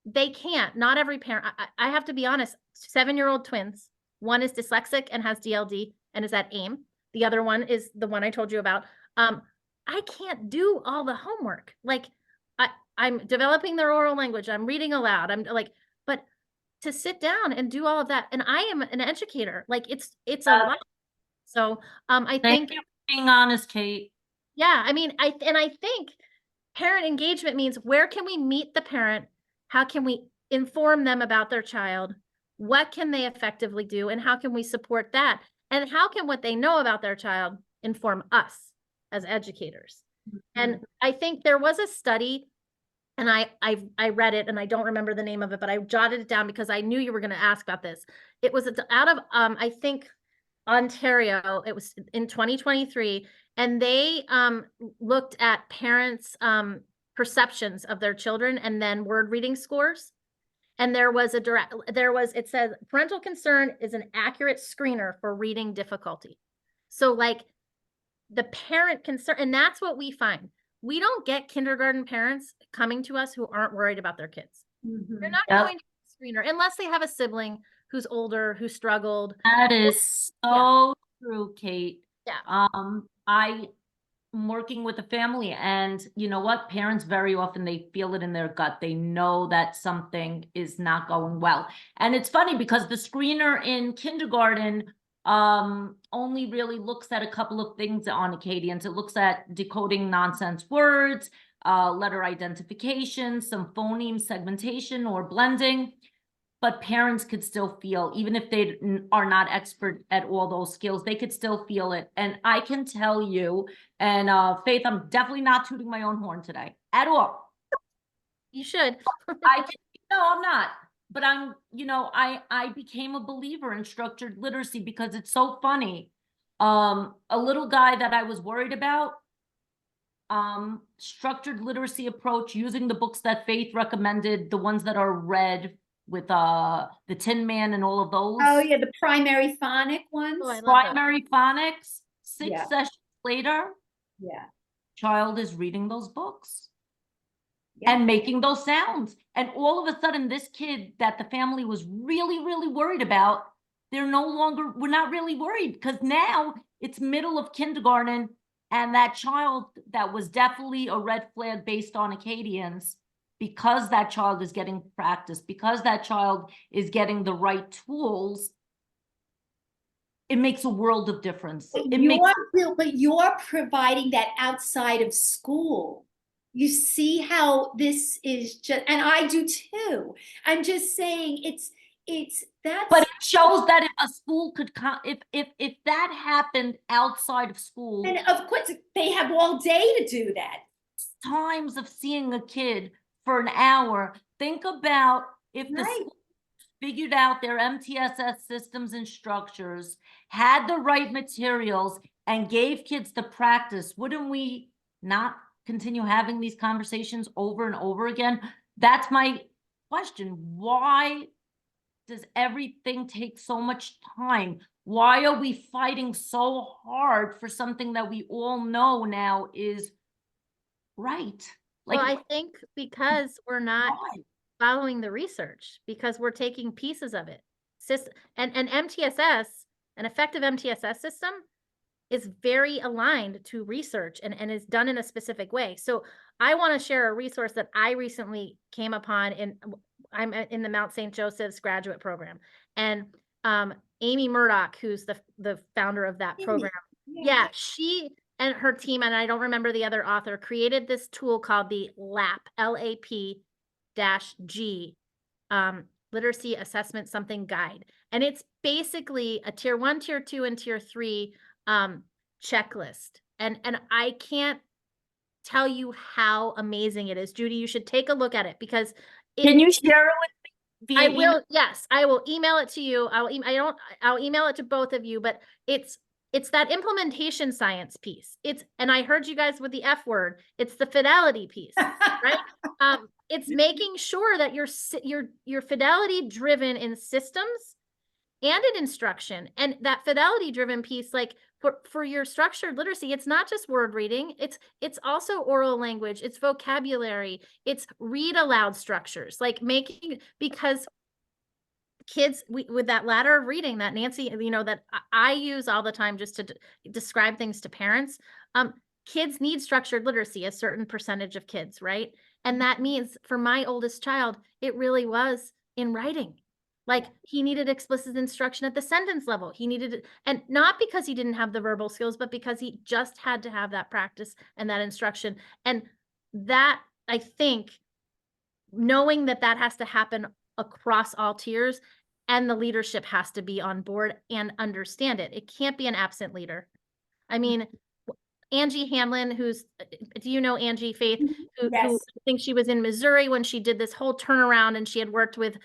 they can't. Not every parent. I have to be honest, 7-year-old twins. One is dyslexic and has DLD and is at AIM. The other one is the one I told you about. I can't do all the homework. Like I'm developing their oral language. I'm reading aloud. I'm like, but to sit down and do all of that. And I am an educator. Like it's a lot. So I think Thank you for being honest, Kate. Yeah, I mean, I think parent engagement means where can we meet the parent? How can we inform them about their child? What can they effectively do? And how can we support that? And how can what they know about their child inform us as educators? And I think there was a study, and I read it and I don't remember the name of it, but I jotted it down because I knew you were going to ask about this. It was out of, I think, Ontario. It was in 2023. And they looked at parents' perceptions of their children and then word reading scores. And it says parental concern is an accurate screener for reading difficulty. So like the parent concern, and that's what we find. We don't get kindergarten parents coming to us who aren't worried about their kids. They're not Yep. going to the screener unless they have a sibling who's older, who struggled. That is so true, Kate. Yeah. I'm working with a family, and you know what? Parents very often, they feel it in their gut. They know that something is not going well. And it's funny because the screener in kindergarten only really looks at a couple of things on Acadians. It looks at decoding nonsense words, letter identification, some phoneme segmentation or blending. But parents could still feel, even if they are not expert at all those skills, they could still feel it. And I can tell you, and Faith, I'm definitely not tooting my own horn today at all. You should. No, I'm not. But I became a believer in structured literacy because it's so funny. A little guy that I was worried about, structured literacy approach using the books that Faith recommended, the ones that are read with the Tin Man and all of those. Oh yeah, the primary phonic ones. Oh, I love those. Primary phonics. Six Yeah. sessions later, Yeah. child is reading those books Yeah. and making those sounds. And all of a sudden, this kid that the family was really, really worried about, we're not really worried because now it's middle of kindergarten, and that child that was definitely a red flag based on Acadians, because that child is getting practice, because that child is getting the right tools, it makes a world of difference. But you're providing that outside of school. You see how this is just, and I do too. I'm just saying But it shows that if a school could come, if that happened outside of school, and of course they have all day to do that. times of seeing a kid for an hour, think about if the Right. school figured out their MTSS systems and structures, had the right materials, and gave kids the practice, wouldn't we not continue having these conversations over and over again? That's my question. Why does everything take so much time? Why are we fighting so hard for something that we all know now is right? Well, I think because we're not why? following the research, because we're taking pieces of it. And MTSS, an effective MTSS system, is very aligned to research and is done in a specific way. So I want to share a resource that I recently came upon I'm in the Mount St. Joseph's graduate program. And Amy Murdoch, who's the founder of that program. Yeah, she and her team, and I don't remember the other author, created this tool called the LAP, LAP-G, Literacy Assessment Something Guide. And it's basically a tier 1, tier 2, and tier 3 checklist. And I can't tell you how amazing it is. Judy, you should take a look at it because Can you share it with me? I will. Yes, I will email it to you. I'll email it to both of you, but it's that implementation science piece. And I heard you guys with the F word. It's the fidelity piece, right? It's making sure that you're fidelity driven in systems and in instruction. And that fidelity driven piece, like for your structured literacy, it's not just word reading. It's also oral language, it's vocabulary, it's read aloud structures, like because kids, with that ladder of reading that Nancy, that I use all the time just to describe things to parents, kids need structured literacy, a certain percentage of kids, right? And that means for my oldest child, it really was in writing. Like he needed explicit instruction at the sentence level. He needed it, and not because he didn't have the verbal skills, but because he just had to have that practice and that instruction. And that, I think, knowing that has to happen across all tiers, and the leadership has to be on board and understand it. It can't be an absent leader. I mean, Angie Hanlon, do you know Angie, Faith, who I think she was in Missouri when she did this whole turnaround, and she had worked with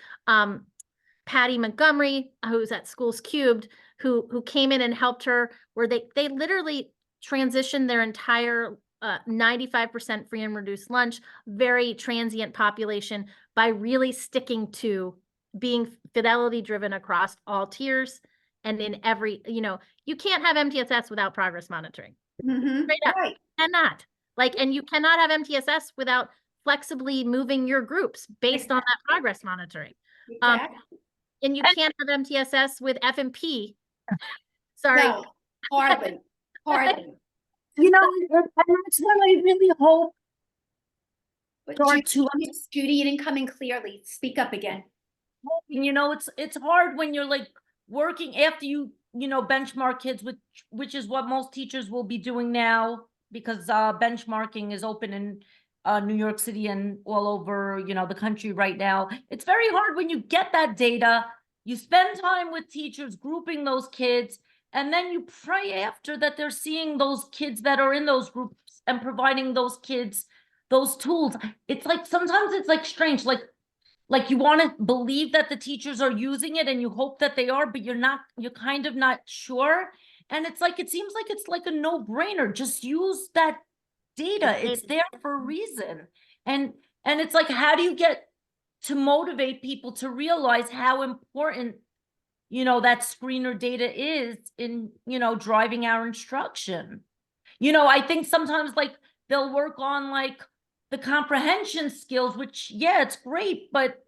Patty Montgomery, who's at Schools Cubed, who came in and helped her, where they literally transitioned their entire 95% free and reduced lunch, very transient population, by really sticking to being fidelity driven across all tiers and in every, you can't have MTSS without progress monitoring. Mhm. Straight up. Right. Cannot. And you cannot have MTSS without flexibly moving your groups based on that progress monitoring. Exactly. And you can't have MTSS with F&P. Sorry. No, hardly, hardly. And that's what I really hope But start Judy, you didn't come in clearly. Speak up again. it's hard when you're like working after you benchmark kids, which is what most teachers will be doing now, because benchmarking is open in New York City and all over the country right now. It's very hard when you get that data, you spend time with teachers grouping those kids, and then you pray after that they're seeing those kids that are in those groups and providing those kids those tools. It's like sometimes it's like strange, like you want to believe that the teachers are using it and you hope that they are, but you're kind of not sure. And it's like, it seems like it's like a no-brainer. Just use that data. It's there for a reason. And it's like, how do you get to motivate people to realize how important, that screener data is in, driving our instruction? I think sometimes like they'll work on like the comprehension skills, which it's great, but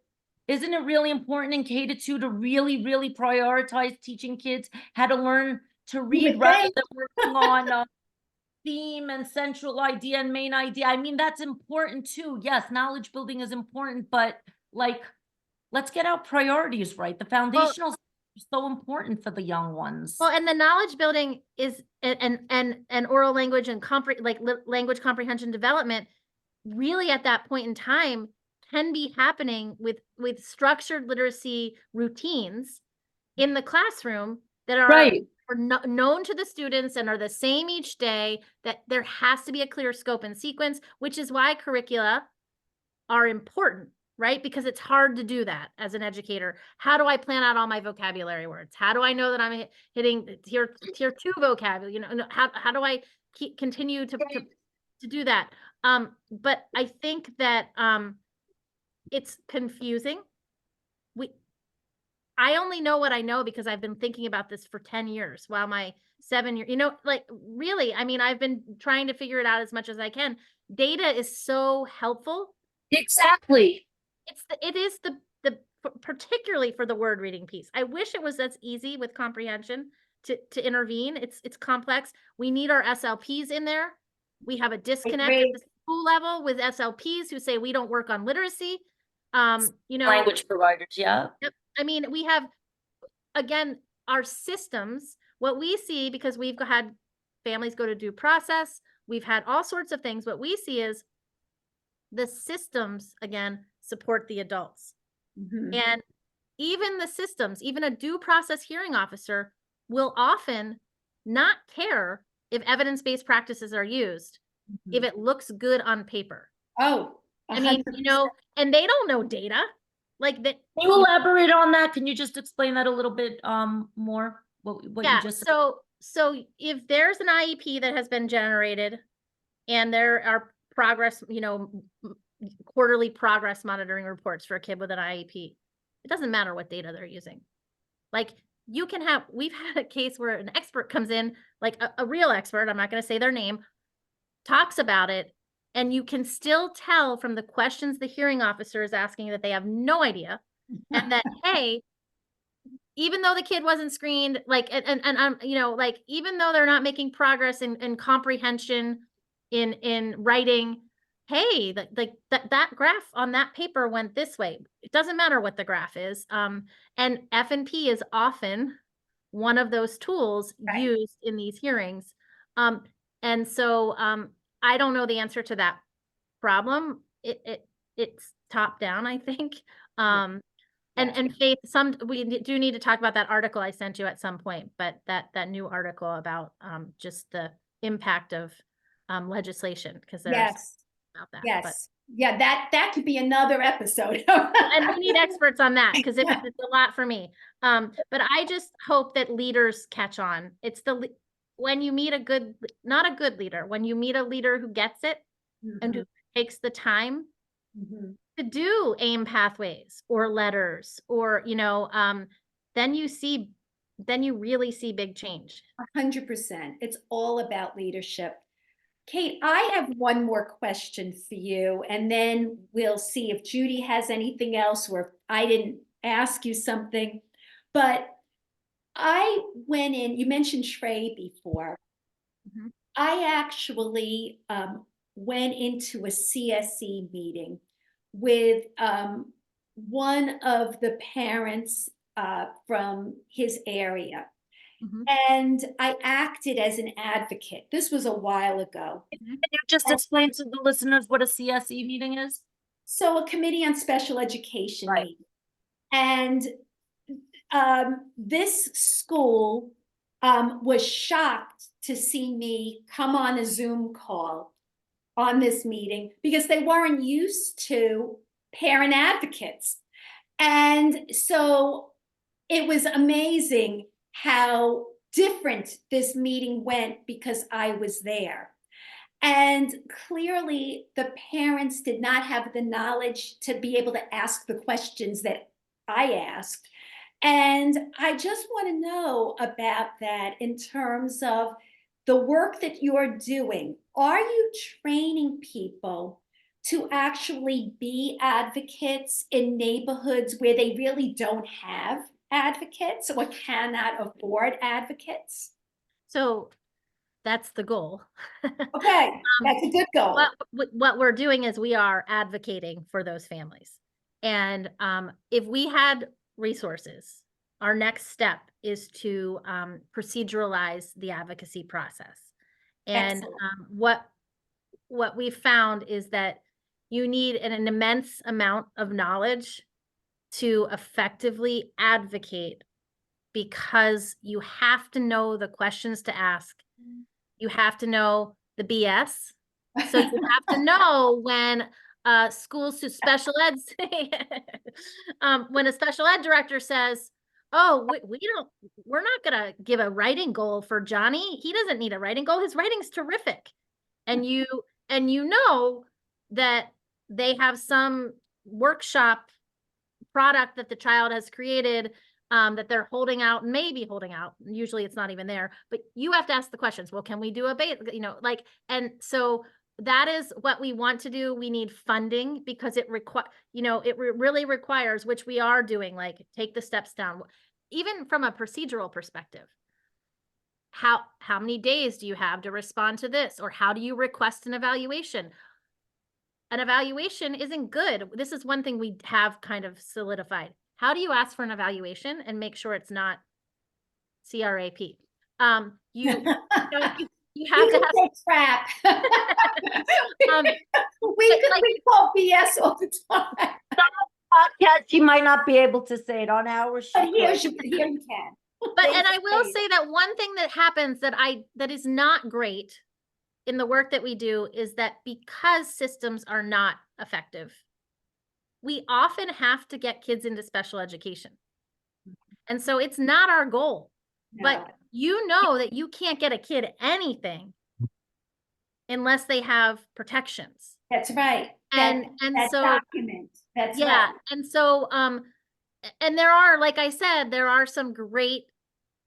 isn't it really important in K-2 to really, really prioritize teaching kids how to learn to read rather than working on theme and central idea and main idea? I mean, that's important too. Yes, knowledge building is important, but like, let's get our priorities right. The foundational is so important for the young ones. Well, and the knowledge building is and oral language and language comprehension development really at that point in time can be happening with structured literacy routines in the classroom that are known to the students and are the same each day, that there has to be a clear scope and sequence, which is why curricula are important, right? Because it's hard to do that as an educator. How do I plan out all my vocabulary words? How do I know that I'm hitting tier 2 vocabulary? How do I continue to do that? But I think that it's confusing. I only know what I know because I've been thinking about this for 10 years while my 7 year, really, I mean, I've been trying to figure it out as much as I can. Data is so helpful. Exactly. It is the particularly for the word reading piece. I wish it was as easy with comprehension to intervene. It's complex. We need our SLPs in there. We have a disconnect at the school level with SLPs who say we don't work on literacy. Language providers, yeah. Yep. I mean, we have, again, our systems, what we see, because we've had families go to due process, we've had all sorts of things. What we see is the systems, again, support the adults. And even the systems, even a due process hearing officer will often not care if evidence-based practices are used, if it looks good on paper. Oh, I mean, and they don't know data. Like that. Can you elaborate on that? Can you just explain that a little bit more? What you just said? So if there's an IEP that has been generated and there are progress, quarterly progress monitoring reports for a kid with an IEP, it doesn't matter what data they're using. Like we've had a case where an expert comes in, like a real expert, I'm not going to say their name, talks about it, and you can still tell from the questions the hearing officer is asking that they have no idea. And that, hey, even though the kid wasn't screened, even though they're not making progress in comprehension, in writing, hey, that graph on that paper went this way. It doesn't matter what the graph is. And F&P is often one of those tools used in these hearings. And so I don't know the answer to that problem. It's top down, I think. And Faith, we do need to talk about that article I sent you at some point, but that new article about just the impact of legislation, because there's about that. Yes. Yeah, that could be another episode. And we need experts on that because it's a lot for me. But I just hope that leaders catch on. It's when you meet not a good leader, when you meet a leader who gets it and who takes the time to do AIM pathways or letters, or then you see then you really see big change. 100%. It's all about leadership. Kate, I have one more question for you, and then we'll see if Judy has anything else or if I didn't ask you something. But I went in, you mentioned Trey before. Mhm. I actually went into a CSE meeting with one of the parents from his area. Mhm. And I acted as an advocate. This was a while ago. Can you just explain to the listeners what a CSE meeting is? So a committee on special education Right. meeting. And this school was shocked to see me come on a Zoom call on this meeting because they weren't used to parent advocates. And so it was amazing how different this meeting went because I was there. And clearly, the parents did not have the knowledge to be able to ask the questions that I asked. And I just want to know about that in terms of the work that you're doing. Are you training people to actually be advocates in neighborhoods where they really don't have advocates or cannot afford advocates? So that's the goal. Okay, that's a good goal. What we're doing is we are advocating for those families. And if we had resources, our next step is to proceduralize the advocacy process. And Excellent. what we found is that you need an immense amount of knowledge to effectively advocate, because you have to know the questions to ask. You have to know the BS. So you have to know when schools to special ed, when a special ed director says, oh, we're not gonna give a writing goal for Johnny. He doesn't need a writing goal. His writing's terrific. And you know that they have some workshop product that the child has created, that they're holding out, maybe holding out. Usually it's not even there, but you have to ask the questions. Well, can we do a bait? Like, and so that is what we want to do. We need funding because it really requires, which we are doing, like take the steps down, even from a procedural perspective. How many days do you have to respond to this? Or how do you request an evaluation? An evaluation isn't good. This is one thing we have kind of solidified. How do you ask for an evaluation and make sure it's not CRAP? You have to have crap. We call BS all the time. Podcast, you might not be able to say it on ours. But here you can. But and I will say that one thing that happens that is not great in the work that we do is that because systems are not effective, we often have to get kids into special education. And so it's not our goal, but you know that you can't get a kid anything unless they have protections. That's right. And so document. That's yeah. right. And so, and there are, like I said, there are some great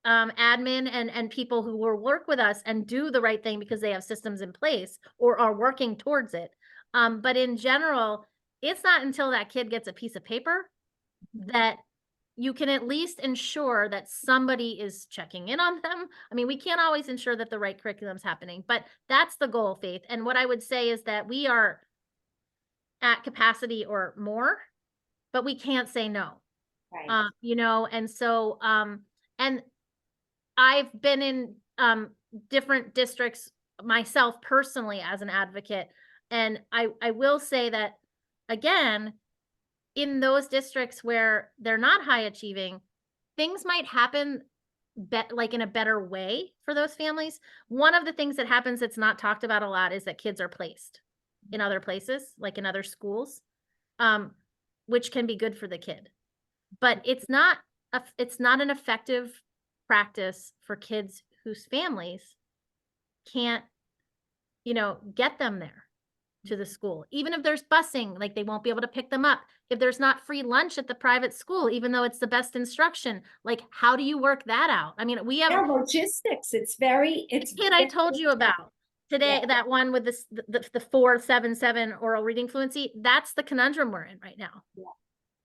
admin and people who will work with us and do the right thing because they have systems in place or are working towards it. But in general, it's not until that kid gets a piece of paper that you can at least ensure that somebody is checking in on them. I mean, we can't always ensure that the right curriculum is happening, but that's the goal, Faith. And what I would say is that we are at capacity or more, but we can't say no. Right. And so, and I've been in different districts myself personally as an advocate. And I will say that, again, in those districts where they're not high achieving, things might happen like in a better way for those families. One of the things that happens that's not talked about a lot is that kids are placed in other places, like in other schools, which can be good for the kid. But it's not an effective practice for kids whose families can't, get them there. to the school. Even if there's busing, like they won't be able to pick them up. If there's not free lunch at the private school, even though it's the best instruction, like how do you work that out? I mean, we have Yeah, logistics, it's very, it's. kid I told you about today, Yeah. that one with this, the 4.77 oral reading fluency, that's the conundrum we're in right now.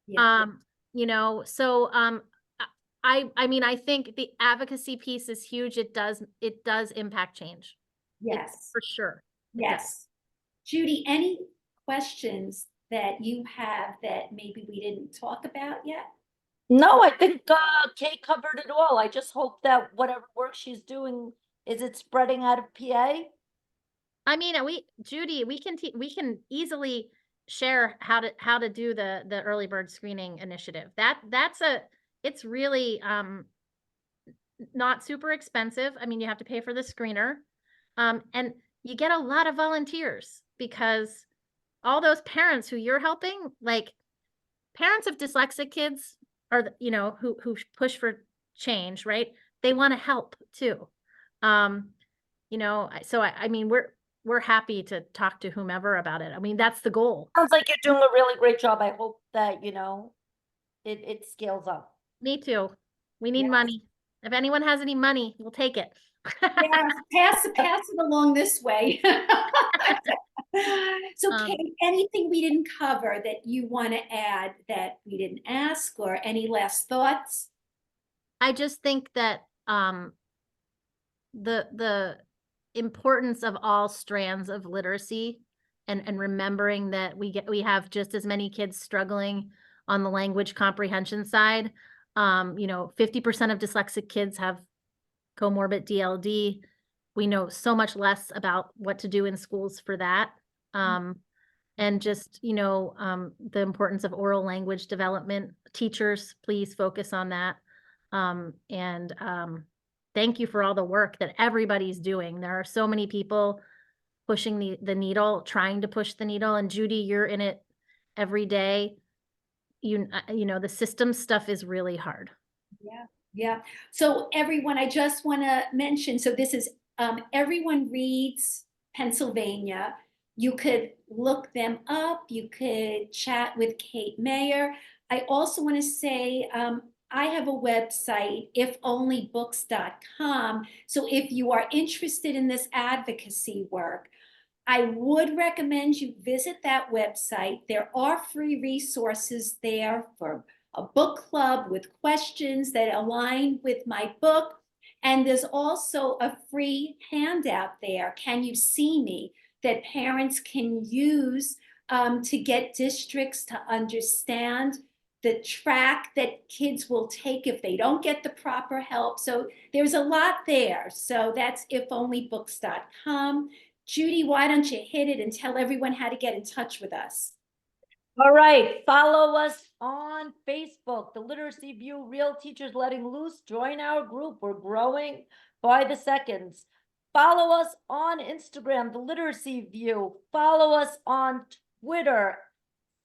Yeah. You know, so, I mean, I think the advocacy piece is huge. It does impact change. Yes, For sure. It does. yes. Judy, any questions that you have that maybe we didn't talk about yet? No, I think Kate covered it all. I just hope that whatever work she's doing, is it spreading out of PA? I mean, Judy, we can easily share how to do the early bird screening initiative. It's really not super expensive. I mean, you have to pay for the screener. And you get a lot of volunteers because all those parents who you're helping, like parents of dyslexic kids are, you know, who push for change, right? They want to help too. You know, so I mean, we're happy to talk to whomever about it. I mean, that's the goal. Sounds like you're doing a really great job. I hope that, it scales up. Me too. We need Yes. money. If anyone has any money, we'll take it. Yeah, pass it along this way. So Kate, anything we didn't cover that you want to add that we didn't ask, or any last thoughts? I just think that the importance of all strands of literacy and remembering that we have just as many kids struggling on the language comprehension side. You know, 50% of dyslexic kids have comorbid DLD. We know so much less about what to do in schools for that. And just, you know, the importance of oral language development. Teachers, please focus on that. Thank you for all the work that everybody's doing. There are so many people pushing the needle, trying to push the needle. And Judy, you're in it every day. You know, the system stuff is really hard. Yeah, yeah. So everyone, I just want to mention, so this is Everyone Reads Pennsylvania. You could look them up. You could chat with Kate Mayer. I also want to say I have a website, ifonlybooks.com. So if you are interested in this advocacy work, I would recommend you visit that website. There are free resources there for a book club with questions that align with my book. And there's also a free handout there, Can You See Me, that parents can use to get districts to understand the track that kids will take if they don't get the proper help. So there's a lot there. So that's ifonlybooks.com. Judy, why don't you hit it and tell everyone how to get in touch with us? All right, follow us on Facebook, The Literacy View, Real Teachers Letting Loose. Join our group. We're growing by the seconds. Follow us on Instagram, The Literacy View. Follow us on Twitter.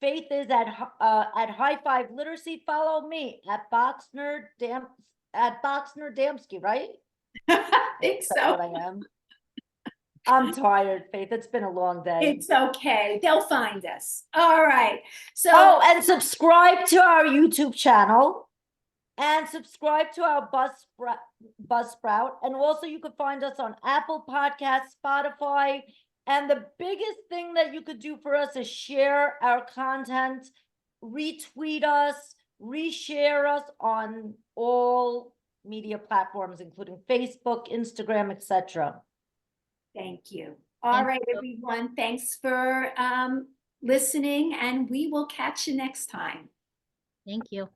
Faith is at High Five Literacy. Follow me at Boxner Damsky, right? I think That's what so. I am. I'm tired, Faith. It's been a long day. It's okay. They'll find us. All right. So, oh, and subscribe to our YouTube channel and subscribe to our Buzzsprout. And also you could find us on Apple Podcasts, Spotify. And the biggest thing that you could do for us is share our content, retweet us, reshare us on all media platforms, including Facebook, Instagram, etc. thank you. All right, everyone. Thanks for listening, and we will catch you next time. Thank you.